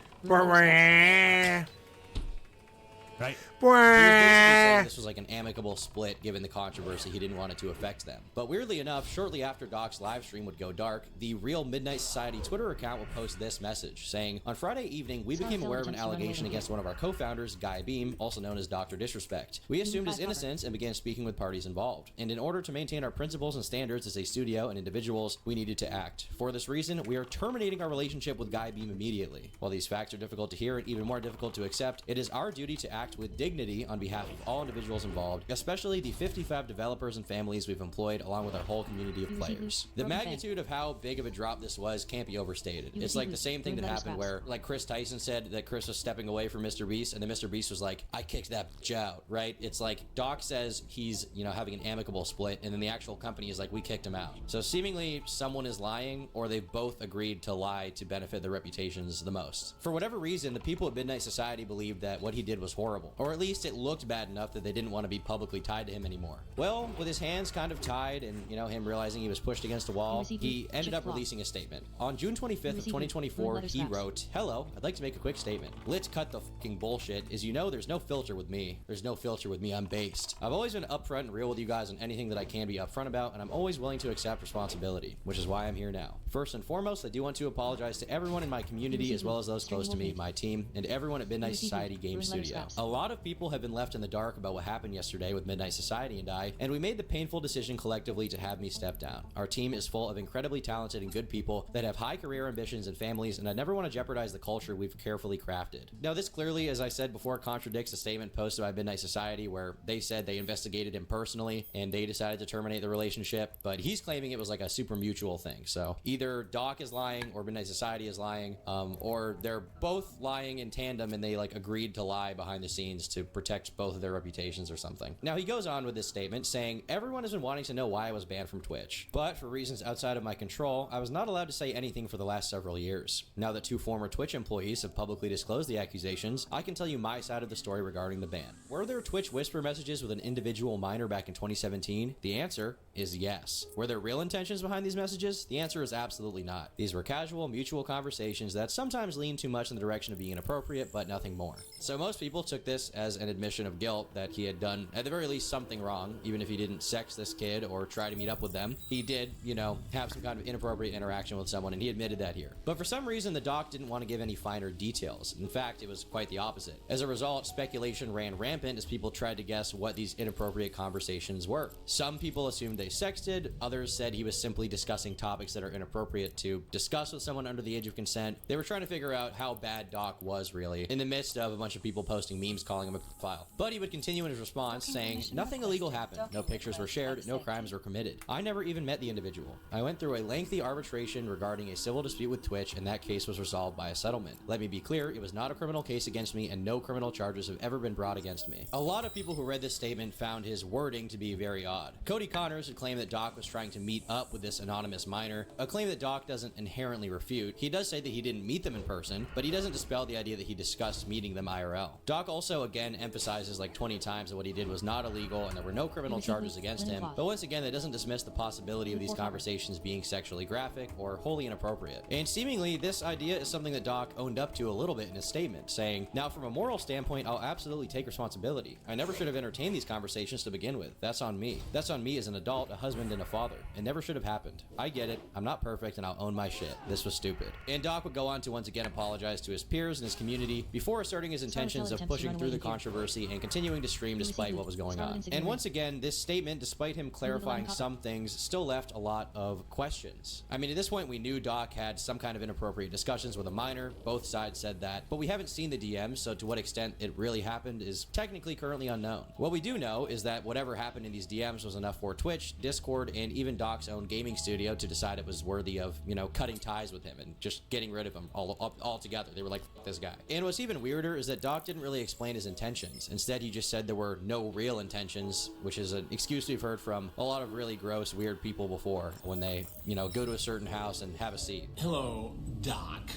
Right? He was basically saying this was like an amicable split given the controversy. He didn't want it to affect them. But weirdly enough, shortly after Doc's live stream would go dark, the real Midnight Society Twitter account would post this message saying, "On Friday evening, we became aware of an allegation against one of our co-founders, Guy Beam, also known as Dr. Disrespect. We assumed his innocence and began speaking with parties involved. And in order to maintain our principles and standards as a studio and individuals, we needed to act. For this reason, we are terminating our relationship with Guy Beam immediately. While these facts are difficult to hear and even more difficult to accept, it is our duty to act with dignity on behalf of all individuals involved, especially the 55 developers and families we've employed, along with our whole community of players." The magnitude of how big of a drop this was can't be overstated. It's like the same thing that happened where, like, Chris Tyson said that Chris was stepping away from Mr. Beast, and then Mr. Beast was like, "I kicked that bitch out," right? It's like Doc says he's, you know, having an amicable split, and then the actual company is like, "We kicked him out." So seemingly someone is lying, or they've both agreed to lie to benefit their reputations the most. For whatever reason, the people at Midnight Society believed that what he did was horrible. terrible. Or at least it looked bad enough that they didn't want to be publicly tied to him anymore. Well, with his hands kind of tied and, you know, him realizing he was pushed against a wall, he ended up releasing a statement. On June 25th of 2024, he wrote, "Hello, I'd like to make a quick statement. Let's cut the fucking bullshit. As you know, there's no filter with me. There's no filter with me. I'm based. I've always been upfront and real with you guys on anything that I can be upfront about, and I'm always willing to accept responsibility, which is why I'm here now. First and foremost, I do want to apologize to everyone in my community as well as those close to me, my team, and everyone at Midnight Society Game Studio. A lot of people have been left in the dark about what happened yesterday with Midnight Society and I, and we made the painful decision collectively to have me step down. Our team is full of incredibly talented and good people that have high career ambitions and families, and I never want to jeopardize the culture we've carefully crafted." Now, this clearly, as I said before, contradicts a statement posted by Midnight Society where they said they investigated him personally and they decided to terminate the relationship, but he's claiming it was like a super mutual thing. So either Doc is lying or Midnight Society is lying, or they're both lying in tandem and they like agreed to lie behind the scenes to protect both of their reputations or something. Now, he goes on with this statement saying, "Everyone has been wanting to know why I was banned from Twitch, but for reasons outside of my control, I was not allowed to say anything for the last several years. Now that 2 former Twitch employees have publicly disclosed the accusations, I can tell you my side of the story regarding the ban. Were there Twitch whisper messages with an individual minor back in 2017? The answer is yes. Were there real intentions behind these messages? The answer is absolutely not. These were casual, mutual conversations that sometimes lean too much in the direction of being inappropriate, but nothing more." So most people took this as an admission of guilt that he had done, at the very least, something wrong, even if he didn't sex this kid or try to meet up with them. He did, you know, have some kind of inappropriate interaction with someone, and he admitted that here. But for some reason, the doc didn't want to give any finer details. In fact, it was quite the opposite. As a result, speculation ran rampant as people tried to guess what these inappropriate conversations were. Some people assumed they sexted, others said he was simply discussing topics that are inappropriate to discuss with someone under the age of consent. They were trying to figure out how bad Doc was really, in the midst of a bunch of people posting memes calling him a pedophile. But he would continue in his response saying, "Nothing illegal happened. No pictures were shared. No crimes were committed. I never even met the individual. I went through a lengthy arbitration regarding a civil dispute with Twitch, and that case was resolved by a settlement. Let me be clear, it was not a criminal case against me, and no criminal charges have ever been brought against me." A lot of people who read this statement found his wording to be very odd. Cody Connors had claimed that Doc was trying to meet up with this anonymous minor, a claim that Doc doesn't inherently refute. He does say that he didn't meet them in person, but he doesn't dispel the idea that he discussed meeting them IRL. Doc also again emphasizes like 20 times that what he did was not illegal and there were no criminal charges against him, but once again that doesn't dismiss the possibility of these conversations being sexually graphic or wholly inappropriate. And seemingly this idea is something that Doc owned up to a little bit in his statement, saying, "Now from a moral standpoint, I'll absolutely take responsibility. I never should have entertained these conversations to begin with. That's on me. That's on me as an adult, a husband, and a father. It never should have happened. I get it. I'm not perfect and I'll own my shit. This was stupid." And Doc would go on to once again apologize to his peers and his community before asserting his intentions of pushing through the controversy and continuing to stream despite what was going on. And once again, this statement, despite him clarifying some things, still left a lot of questions. I mean, at this point, we knew Doc had some kind of inappropriate discussions with a minor. Both sides said that, but we haven't seen the DMs, so to what extent it really happened is technically currently unknown. What we do know is that whatever happened in these DMs was enough for Twitch, Discord, and even Doc's own gaming studio to decide it was worthy of, you know, cutting ties with him and just getting rid of him altogether. They were like, "Fuck this guy." And what's even weirder is that Doc didn't really explain his intentions. Instead, he just said there were no real intentions, which is an excuse we've heard from a lot of really gross, weird people before when they, you know, go to a certain house and have a seat. "Hello, Doc.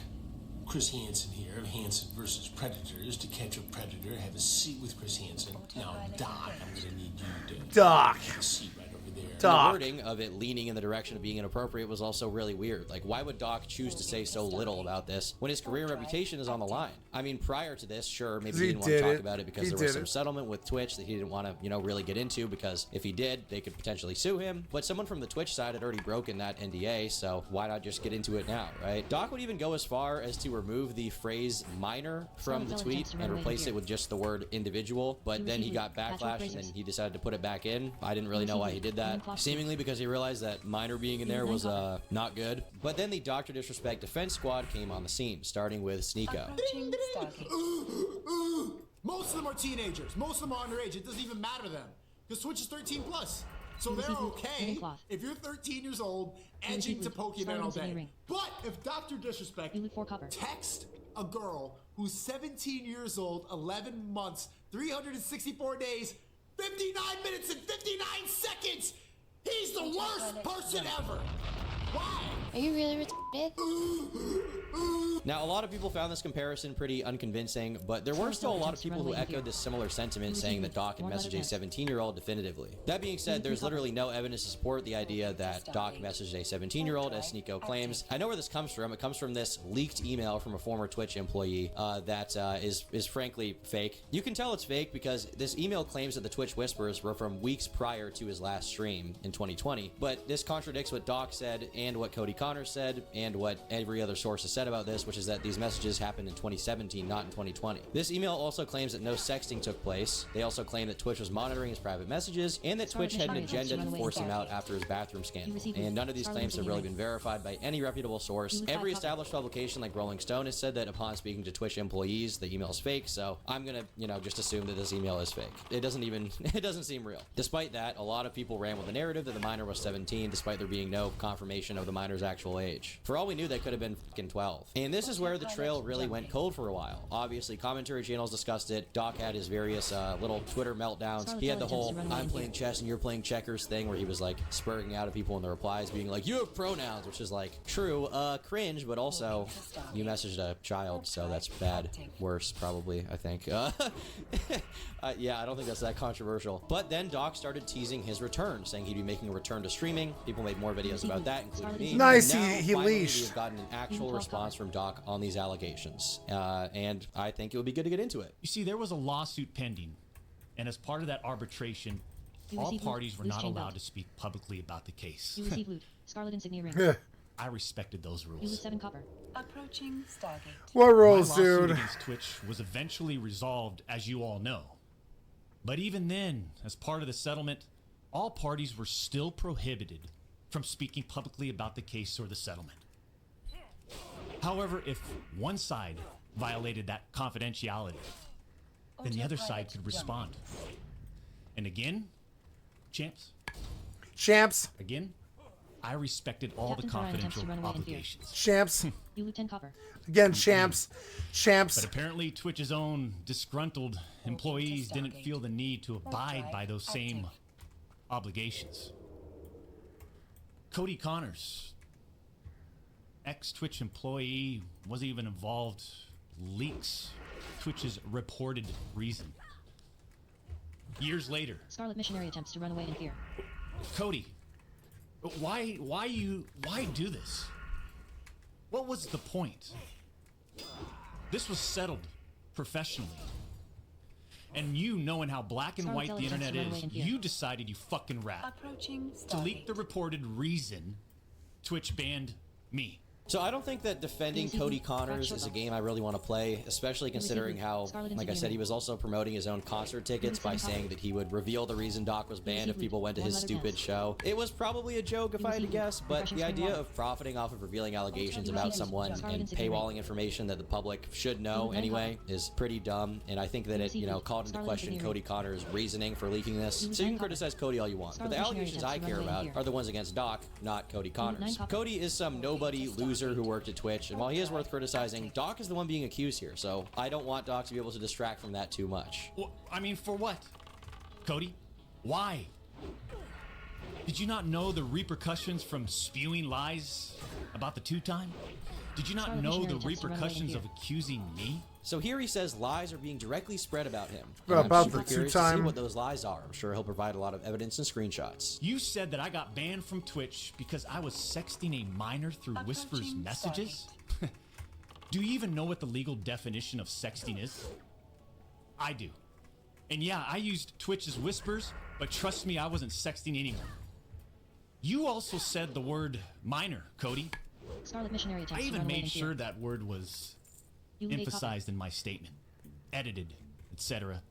Chris Hansen here of Hansen vs. Predators. To catch a predator, have a seat with Chris Hansen. Now, Doc, I'm going to need you to... Doc. Have a seat right over there." The wording of it leaning in the direction of being inappropriate was also really weird. Like, why would Doc choose to say so little about this when his career and reputation is on the line? I mean, prior to this, sure, maybe he didn't want to talk about it because there was some settlement with Twitch that he didn't want to, you know, really get into, because if he did, they could potentially sue him. But someone from the Twitch side had already broken that NDA, so why not just get into it now, right? Doc would even go as far as to remove the phrase minor from the tweet and replace it with just the word individual, but then he got backlash and then he decided to put it back in. I didn't really know why he did that, seemingly because he realized that minor being in there was not good. But then the Dr. Disrespect Defense Squad came on the scene, starting with Sneeko. Most of them are teenagers. Most of them are underage. It doesn't even matter to them, because Twitch is 13 plus. So they're okay if you're 13 years old edging to Pokemon all day. But if Dr. Disrespect text a girl who's 17 years old, 11 months, 364 days, 59 minutes and 59 seconds, he's the worst person ever. Why? Are you really retarded? Now, a lot of people found this comparison pretty unconvincing, but there were still a lot of people who echoed this similar sentiment, saying that Doc had messaged a 17-year-old definitively. That being said, there's literally no evidence to support the idea that Doc messaged a 17-year-old, as Sneeko claims. I know where this comes from. It comes from this leaked email from a former Twitch employee that is frankly fake. You can tell it's fake because this email claims that the Twitch whispers were from weeks prior to his last stream in 2020, but this contradicts what Doc said and what Cody Connors said and what every other source has said about this, which is that these messages happened in 2017, not in 2020. This email also claims that no sexting took place. They also claim that Twitch was monitoring his private messages and that Twitch had an agenda to force him out after his bathroom scandal. And none of these claims have really been verified by any reputable source. Every established publication like Rolling Stone has said that upon speaking to Twitch employees, the email is fake, so I'm gonna, just assume that this email is fake. It doesn't seem real. Despite that, a lot of people ran with the narrative that the minor was 17, despite there being no confirmation of the minor's actual age. For all we knew, they could have been fucking 12. And this is where the trail really went cold for a while. Obviously, commentary channels discussed it. Doc had his various little Twitter meltdowns. He had the whole "I'm playing chess and you're playing checkers" thing, where he was like spurting out at people in the replies, being like, "You have pronouns," which is like true, cringe, but also you messaged a child, so that's bad. Worse, probably, I think. Yeah, I don't think that's that controversial. But then Doc started teasing his return, saying he'd be making a return to streaming. People made more videos about that, including me. Nice, Now, he finally, leashed. We've gotten an actual response from Doc on these allegations, and I think it would be good to get into it. You see, there was a lawsuit pending, and as part of that arbitration, all parties were not allowed to speak publicly about the case. You receive loot. Scarlet insignia ring. I respected those You lose rules. 7 copper. Approaching Stargate. What rules, My lawsuit dude? against Twitch was eventually resolved, as you all know. But even then, as part of the settlement, all parties were still prohibited from speaking publicly about the case or the settlement. However, if one side violated that confidentiality, then the other side could respond. And again, champs, again, I respected all Captain the Farah attempts confidential to run away in fear. obligations. Champs. You loot 10 copper. Again, champs. But apparently Twitch's own disgruntled employees didn't feel the need to abide by those same obligations. Cody Connors, ex-Twitch employee, wasn't even involved, leaks Twitch's reported reason. Years later, Scarlet missionary attempts to run away in fear. Cody, why do this? What was the point? This was settled professionally. And you, knowing how black and white the internet is, you decided, you fucking rat, to leak the reported reason Twitch banned me. So I don't think that defending Cody Connors is a game I really want to play, especially considering how, like I said, he was also promoting his own concert tickets by saying that he would reveal the reason Doc was banned if people went to his stupid show. It was probably a joke if I had to guess, but the idea of profiting off of revealing allegations about someone and paywalling information that the public should know anyway is pretty dumb, and I think that it, called into question Cody Connors' reasoning for leaking this. So you can criticize Cody all you want, but the allegations I care about are the ones against Doc, not Cody Connors. Cody is some nobody loser who worked at Twitch, and while he is worth criticizing, Doc is the one being accused here, so I don't want Doc to be able to distract from that too much. Well, I mean, for what? Cody? Why? Did you not know the repercussions from spewing lies about the 2-time? Did you not know the repercussions of accusing me? So here he says lies are being directly spread about him. About the curious to see 2-time? what those lies are. I'm sure he'll provide a lot of evidence and screenshots. You said that I got banned from Twitch because I was sexting a minor through Whisper's messages? Do you even know what the legal definition of sexting is? I do. And yeah, I used Twitch's Whispers, but trust me, I wasn't sexting anyone. You also said the word minor, Cody. Scarlet missionary I attempts to even run away made in fear. sure that word was emphasized in my statement, edited, etc.,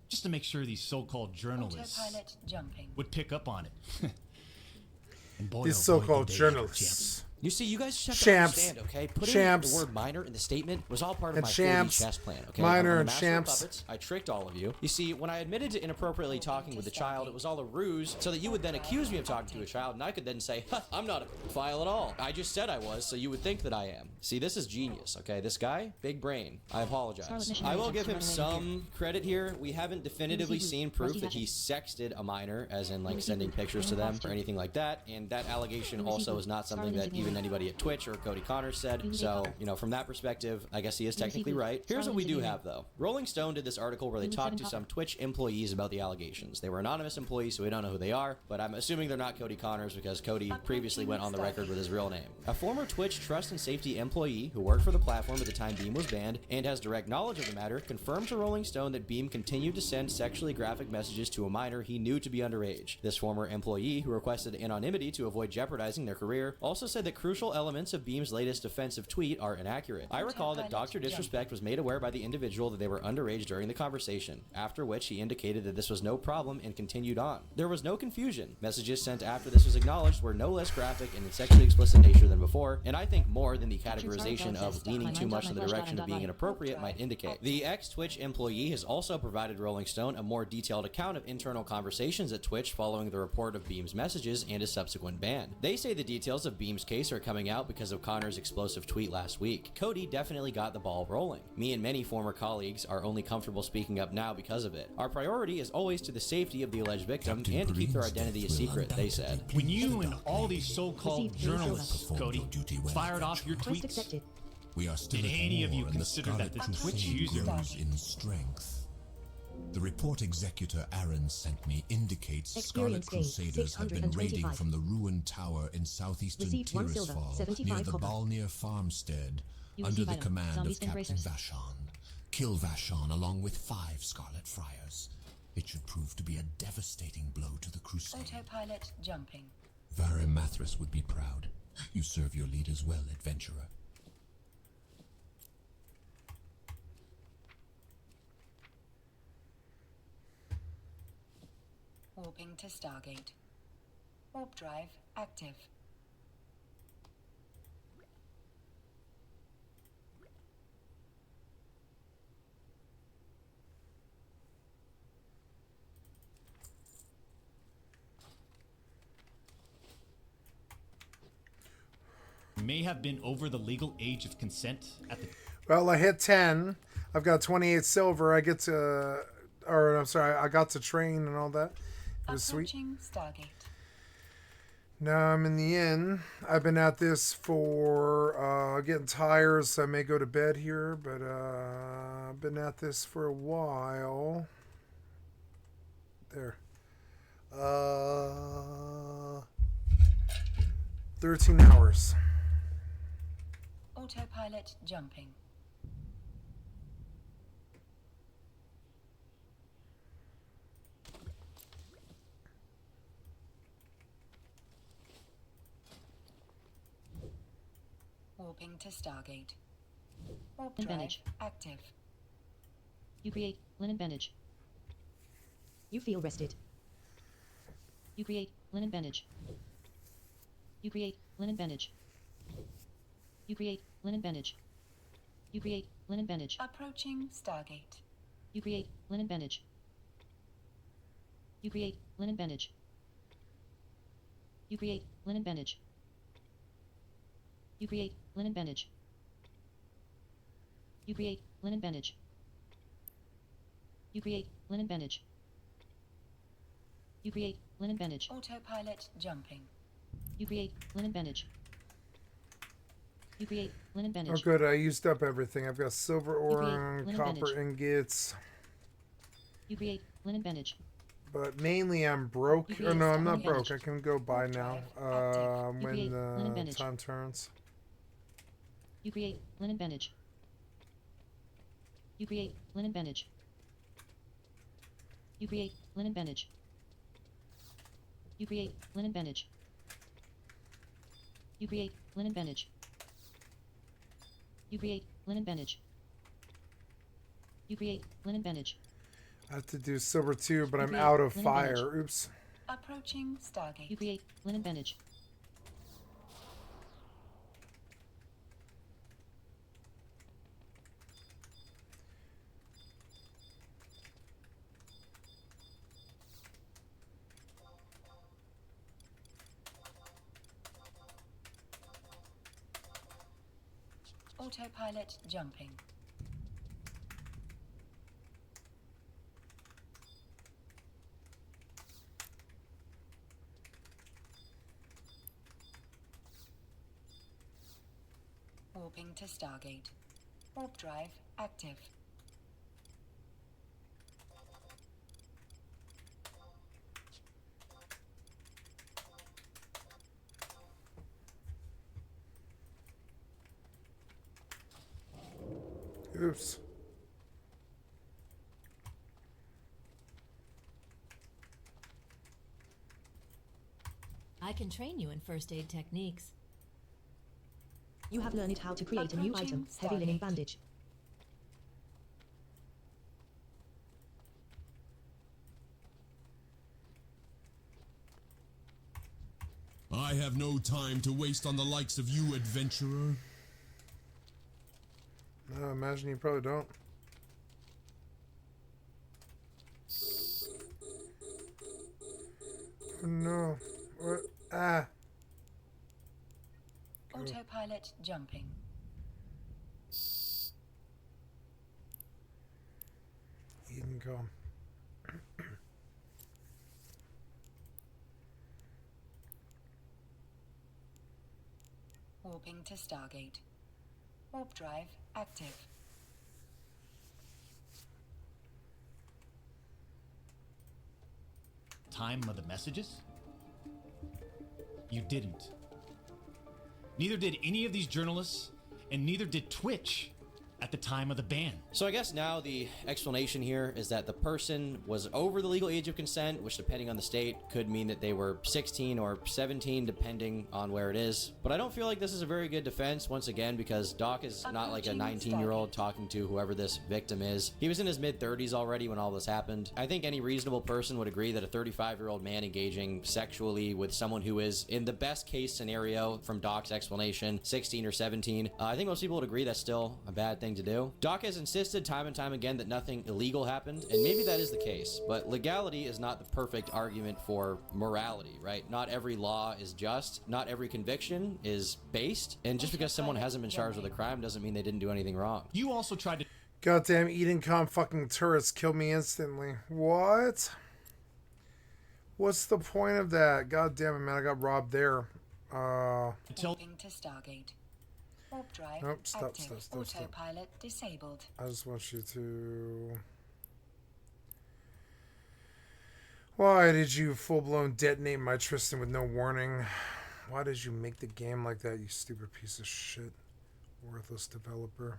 just to make sure these so-called journalists Autopilot jumping. would pick up on it. And boy, These oh boy, so-called did they, journalists. You see, you guys just have to Champs. understand, okay? Putting Champs. the word minor in the statement was all part of And my 4D champs. chess plan, okay? Minor On the and Master of champs. Puppets, I tricked all of you. You see, when I admitted to inappropriately talking with a child, it was all a ruse so that you would then accuse me of talking to a child, and I could then say, huh, I'm not a pedophile at all. I just said I was, so you would think that I am. See, this is genius, okay? This guy, big brain. I apologize. I will give him some credit here. We haven't definitively seen proof that he sexted a minor, as in like sending pictures to them or anything like that, and that allegation also is not something that even than anybody at Twitch or Cody Connors said. So, you know, from that perspective, I guess he is technically right. Here's what we do have, though. Rolling Stone did this article where they talked to some Twitch employees about the allegations. They were anonymous employees, so we don't know who they are, but I'm assuming they're not Cody Connors because Cody previously went on the record with his real name. A former Twitch trust and safety employee who worked for the platform at the time Beam was banned and has direct knowledge of the matter confirmed to Rolling Stone that Beam continued to send sexually graphic messages to a minor he knew to be underage. This former employee, who requested anonymity to avoid jeopardizing their career, also said that crucial elements of Beam's latest offensive tweet are inaccurate. I recall that Dr. Disrespect was made aware by the individual that they were underage during the conversation, after which he indicated that this was no problem and continued on. There was no confusion. Messages sent after this was acknowledged were no less graphic and in sexually explicit nature than before, and I think more than the categorization of leaning too much in the direction of being inappropriate might indicate. The ex-Twitch employee has also provided Rolling Stone a more detailed account of internal conversations at Twitch following the report of Beam's messages and his subsequent ban. They say the details of Beam's case are coming out because of Connor's explosive tweet last week. Cody definitely got the ball rolling. Me and many former colleagues are only comfortable speaking up now because of it. Our priority is always to the safety of the alleged victim and to keep their identity a secret, they said. When you and all these so-called journalists, Cody, fired off your tweets, we are still did at any of war, you and the consider that Scarlet this Twitch Crusade user grows in strength? The report executor Aaron sent me indicates Scarlet Experience gain, Crusaders have been raiding 625. from the ruined tower in southeastern Received 1 silver, Tirisfal, 75 near the copper. Balnir farmstead, You under receive the item, command Zombies of Captain Embracers. Vashon. Kill Vashon along with 5 Scarlet Friars. It should prove to be a devastating blow to the Crusade. Autopilot jumping. Varen Mathras would be proud. You serve your leaders well, adventurer. Warping to Stargate. Warp drive active. may have been over the legal age of consent at the... Well, I hit 10. I've got 28 silver. I get to... Or, I'm sorry, I got to train and all that. It was sweet. Stargate. Now I'm in the inn. I've been at this for getting tired, so I may go to bed here, but I've been at this for a while. There. 13 hours. Autopilot jumping. Warping to Stargate. Warp drive Advantage. active. You create linen bandage. You feel rested. You create linen bandage. You create linen bandage. You create linen bandage. You create linen bandage. Approaching Stargate. You create linen bandage. You create linen bandage. You create linen bandage. You create linen bandage. You create linen bandage. You create linen bandage. You create linen bandage. Autopilot jumping. You create linen bandage. You create linen Oh, bandage. good. I used up everything. I've got silver ore, linen copper bandage. ingots. You create linen bandage. But mainly I'm broke. You Oh, create no, I'm linen not broke. bandage. I can go buy now You when create linen the bandage. time turns. You create linen bandage. You create linen bandage. You create linen bandage. You create linen bandage. You create linen bandage. You create linen bandage. You create linen bandage. I have to do silver too, but You I'm create out of linen bandage. fire. Oops. Approaching Stargate. You create linen bandage. Autopilot jumping. Warping to Stargate. Warp drive active. Oops. I can train you in first aid techniques. You have learned how to create a new item, heavy linen bandage. I have no time to waste on the likes of you, adventurer. No, I imagine you probably don't. Oh, no. What? Ah. Autopilot jumping. Eden, go. Warping to Stargate. Warp drive active. Time of the messages? You didn't. Neither did any of these journalists, and neither did Twitch at the time of the ban. So I guess now the explanation here is that the person was over the legal age of consent, which depending on the state could mean that they were 16 or 17 depending on where it is. But I don't feel like this is a very good defense once again, because Doc is not like a 19-year-old talking to whoever this victim is. He was in his mid-30s already when all this happened. I think any reasonable person would agree that a 35-year-old man engaging sexually with someone who is, in the best case scenario from Doc's explanation, 16 or 17, I think most people would agree that's still a bad thing to do. Doc has insisted time and time again that nothing illegal happened, and maybe that is the case, but legality is not the perfect argument for morality, right? Not every law is just, not every conviction is based, and just because someone hasn't been charged with a crime doesn't mean they didn't do anything wrong. You also tried to... Goddamn EdenCom fucking turrets killed me instantly. What? What's the point of that? God damn it, man, I got robbed there. Warping to Stargate. Warp drive nope, stop. Autopilot disabled. I just want you to... Why did you full-blown detonate my Tristan with no warning? Why did you make the game like that, you stupid piece of shit? Worthless developer.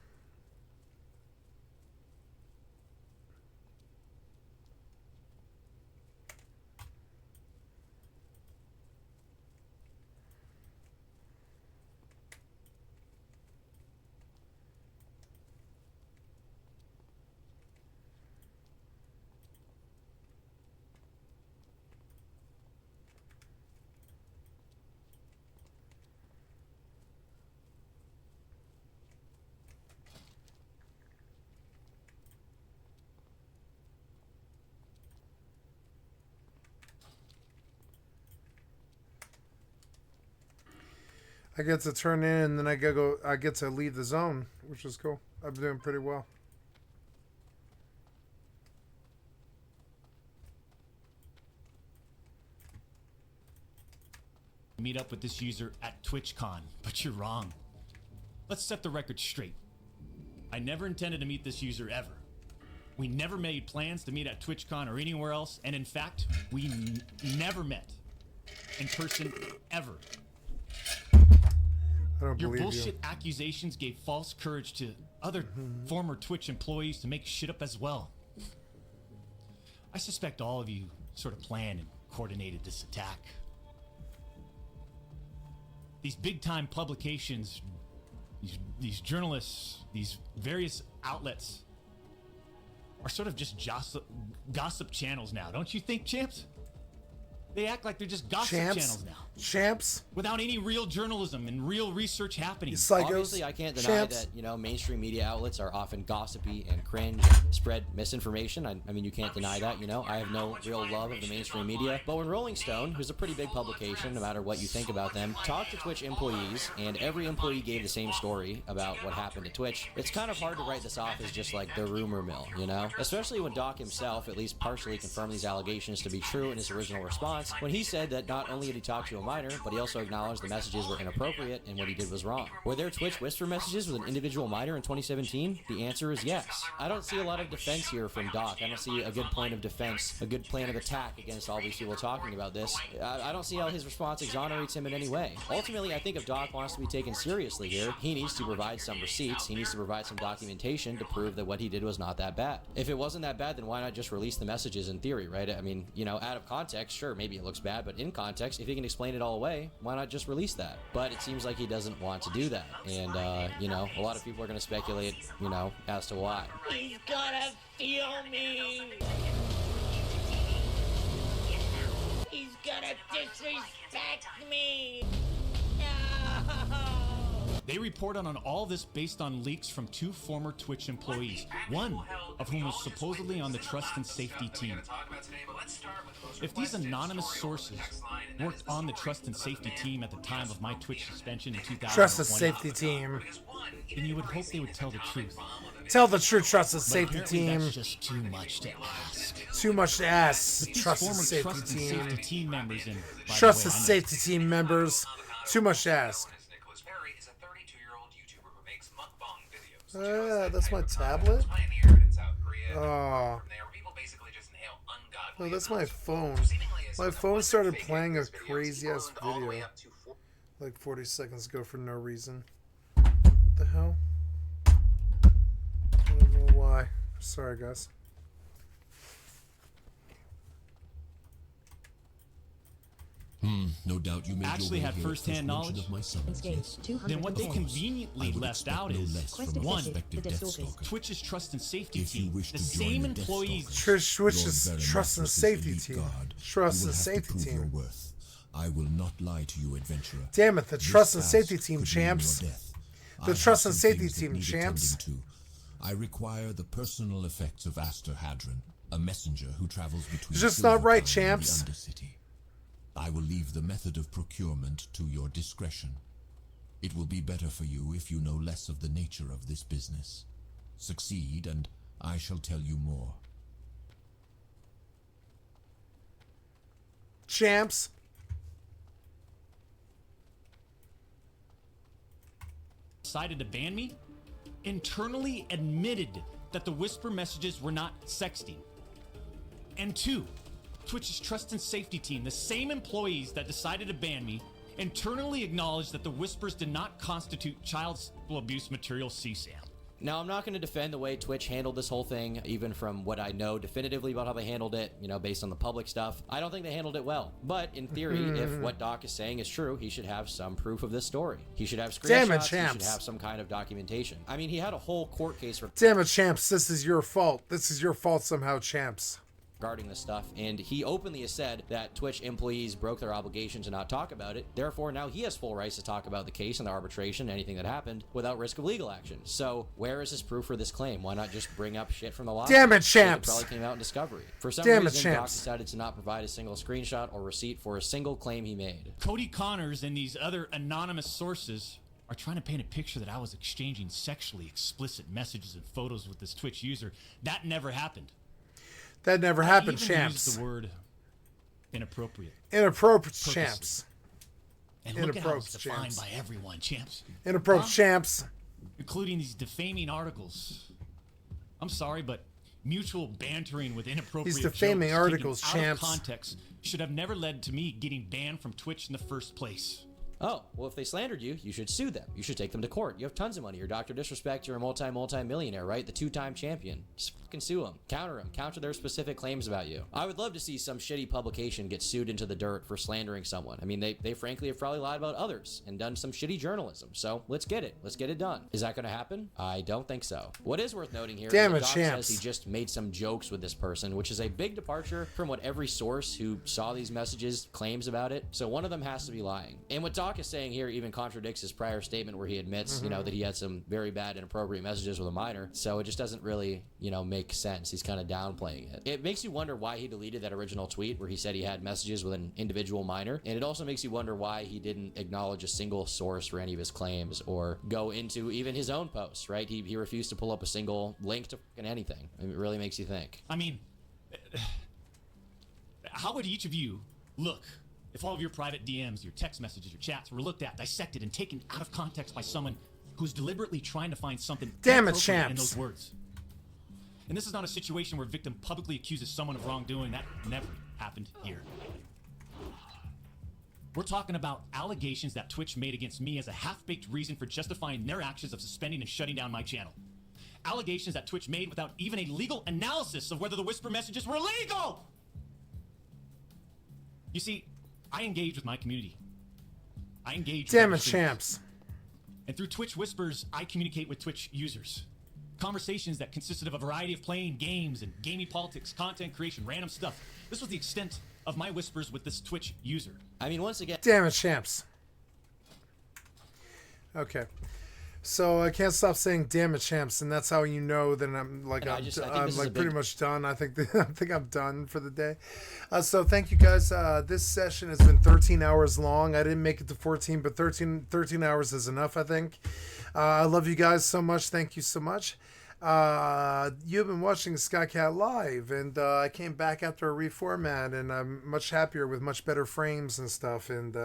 I get to turn in, and then I get to leave the zone, which is cool. I've been doing pretty well. Meet up with this user at TwitchCon, but you're wrong. Let's set the record straight. I never intended to meet this user ever. We never made plans to meet at TwitchCon or anywhere else, and in fact, we never met in person ever. Your bullshit accusations gave false courage to other former Twitch employees to make shit up as well. I suspect all of you sort of planned and coordinated this attack. These big-time publications, these journalists, these various outlets are sort of just gossip channels now, don't you think, champs? They act like they're just gossip channels now. Champs? Without any real journalism and real research happening. Obviously, I can't deny that, you know, mainstream media outlets are often gossipy and cringe, spread misinformation. I mean, you can't deny that, you know. I have no real love of the mainstream media. But when Rolling Stone, who's a pretty big publication, no matter what you think about them, talked to Twitch employees, and every employee gave the same story about what happened to Twitch, it's kind of hard to write this off as just like the rumor mill, you know? Especially when Doc himself at least partially confirmed these allegations to be true in his original response, response when he said that not only had he talked to a minor, but he also acknowledged the messages were inappropriate and what he did was wrong. Were there Twitch whisper messages with an individual minor in 2017? The answer is yes. I don't see a lot of defense here from Doc. I don't see a good point of defense, a good plan of attack against all these people talking about this. I don't see how his response exonerates him in any way. Ultimately, I think if Doc wants to be taken seriously here, he needs to provide some receipts, he needs to provide some documentation to prove that what he did was not that bad. If it wasn't that bad, then why not just release the messages in theory, right? I mean, you know, out of context, sure, maybe it looks bad, but in context, if he can explain it all away, why not just release that? But it seems like he doesn't want to do that. And, you know, a lot of people are going to speculate, you know, as to why. He's gonna steal me! He's gonna disrespect me! No! They reported on all this based on leaks from 2 former Twitch employees, one of whom was supposedly on the trust and safety team. If these anonymous sources worked on the trust and safety team at the time of my Twitch suspension in 2020, Trust and safety team. then you would hope they would tell the truth. Tell the true trust and safety team. That's just too much to ask. Too much to ask. These Trust and former safety trust and team. safety team members and Trust and safety team members. Too much to ask. That's my tablet? Oh. No, that's my phone. My phone started playing a crazy ass video like 40 seconds ago for no reason. What the hell? I don't know why. Sorry, guys. No doubt you made actually your way had here first-hand first mention knowledge. of my summons, yes. Then what they conveniently I would left expect out no is less from a one, prospective Deathstalker. Twitch's trust and safety If you team, wish the to join same the employees. Twitch's Lord trust and Verenathus' safety elite team. guard, Trust you will and have to safety prove your team. worth. I will not lie to you, adventurer. Damn it, the This trust and task safety team could mean your champs. death. I The have trust and some safety things that team need champs. attending to. I require the personal effects of Aster Hadron, a messenger who travels between It's just not right, Silvertown and champs. the Undercity. I will leave the method of procurement to your discretion. It will be better for you if you know less of the nature of this business. Succeed, and I shall tell you more. Champs. Decided to ban me, internally admitted that the whisper messages were not sexting. And 2, Twitch's trust and safety team, the same employees that decided to ban me, internally acknowledged that the whispers did not constitute child sexual abuse material CSAM. Now, I'm not going to defend the way Twitch handled this whole thing, even from what I know definitively about how they handled it, you know, based on the public stuff. I don't think they handled it well. But in theory, if what Doc is saying is true, he should have some proof of this story. He should have Damn it, screenshots, he champs. should have some kind of documentation. I mean, he had a whole court case for Damn it, champs. This is your fault. This is your fault somehow, champs. regarding this stuff, and he openly has said that Twitch employees broke their obligation to not talk about it. Therefore, now he has full rights to talk about the case and the arbitration, anything that happened, without risk of legal action. So, where is his proof for this claim? Why not just bring up shit from the law? Damn it, champs! It probably came out in Discovery. For some Damn it, reason, Doc champs! decided to not provide a single screenshot or receipt for a single claim he made. Cody Connors and these other anonymous sources are trying to paint a picture that I was exchanging sexually explicit messages and photos with this Twitch user. That never happened. That never happened, I even champs. used the word inappropriate. Inappropriate, Purposely. champs. And look at how it's Inappropriate, defined champs. by everyone, champs. Inappropriate, champs. Including these defaming articles. I'm sorry, but mutual bantering with inappropriate These defaming jokes articles, taken out champs. of context should have never led to me getting banned from Twitch in the first place. Oh, well, if they slandered you, you should sue them. You should take them to court. You have tons of money. You're Dr. Disrespect. You're a multi-millionaire, right? The 2-time champion. Just fucking sue them. Counter them. Counter their specific claims about you. I would love to see some shitty publication get sued into the dirt for slandering someone. I mean, they frankly have probably lied about others and done some shitty journalism. So let's get it. Let's get it done. Is that going to happen? I don't think so. What is worth noting here Damn is it, that Doc champs. says he just made some jokes with this person, which is a big departure from what every source who saw these messages claims about it. So one of them has to be lying. And what Doc is saying here even contradicts his prior statement where he admits, you know, that he had some very bad inappropriate messages with a minor. So it just doesn't really, you know, make sense. He's kind of downplaying it. It makes you wonder why he deleted that original tweet where he said he had messages with an individual minor. And it also makes you wonder why he didn't acknowledge a single source for any of his claims or go into even his own posts, right? He refused to pull up a single link to fucking anything. I mean, it really makes you think. I mean, how would each of you Look, if all of your private DMs, your text messages, your chats were looked at, dissected, and taken out of context by someone who's deliberately trying to find something inappropriate in those words. And this is not a situation where a victim publicly accuses someone of wrongdoing. That never happened here. We're talking about allegations that Twitch made against me as a half-baked reason for justifying their actions of suspending and shutting down my channel. Allegations that Twitch made without even a legal analysis of whether the whisper messages were legal! You see, I engage with my community. I engage with Damn it, champs. And through Twitch Whispers, I communicate with Twitch users. Conversations that consisted of a variety of playing games and gaming politics, content creation, random stuff. This was the extent of my whispers with this Twitch user. I mean, once again... Damn it, champs. Okay. So I can't stop saying "damn it, champs," and that's how you know that I'm like I'm like pretty much done. I think I'm done for the day. So thank you guys. This session has been 13 hours long. I didn't make it to 14, but 13 hours is enough, I think. I love you guys so much. Thank you so much. You've been watching Skycat Live, and I came back after a reformat, and I'm much happier with much better frames and stuff. And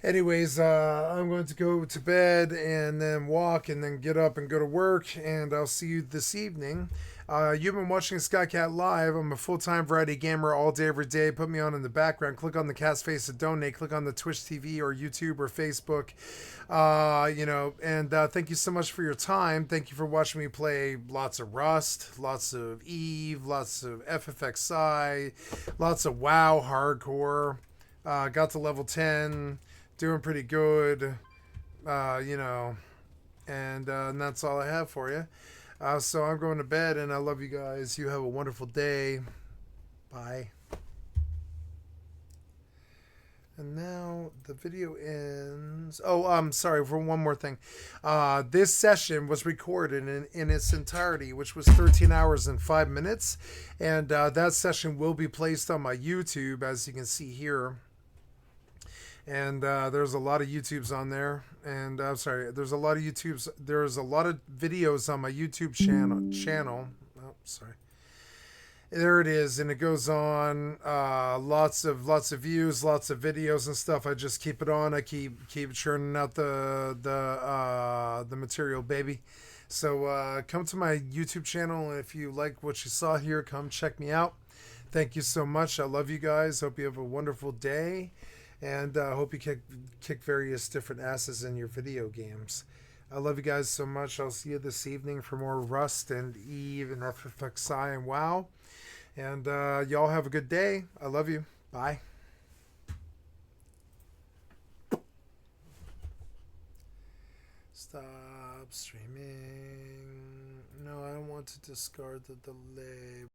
anyways, I'm going to go to bed and then walk and then get up and go to work, and I'll see you this evening. You've been watching Skycat Live. I'm a full-time variety gamer all day, every day. Put me on in the background. Click on the cat's face to donate. Click on the Twitch TV or YouTube or Facebook. And thank you so much for your time. Thank you for watching me play lots of Rust, lots of EvE, lots of FFXI, lots of WoW hardcore. Got to level 10. Doing pretty good, and that's all I have for you. So I'm going to bed, and I love you guys. You have a wonderful day. Bye. And now the video ends. Oh, I'm sorry for one more thing. This session was recorded in its entirety, which was 13 hours and 5 minutes. And that session will be placed on my YouTube, as you can see here. And there's a lot of YouTubes on there, and I'm sorry, there's a lot of videos on my YouTube channel. Oh, sorry. There it is, and it goes on. Lots of views, lots of videos and stuff. I just keep it on. I keep churning out the material, baby. So come to my YouTube channel, and if you like what you saw here, come check me out. Thank you so much. I love you guys. Hope you have a wonderful day. And I hope you kick various different asses in your video games. I love you guys so much. I'll see you this evening for more Rust and EvE and FFXI and WoW. And y'all have a good day. I love you. Bye. Stop streaming. No, I don't want to discard the delay.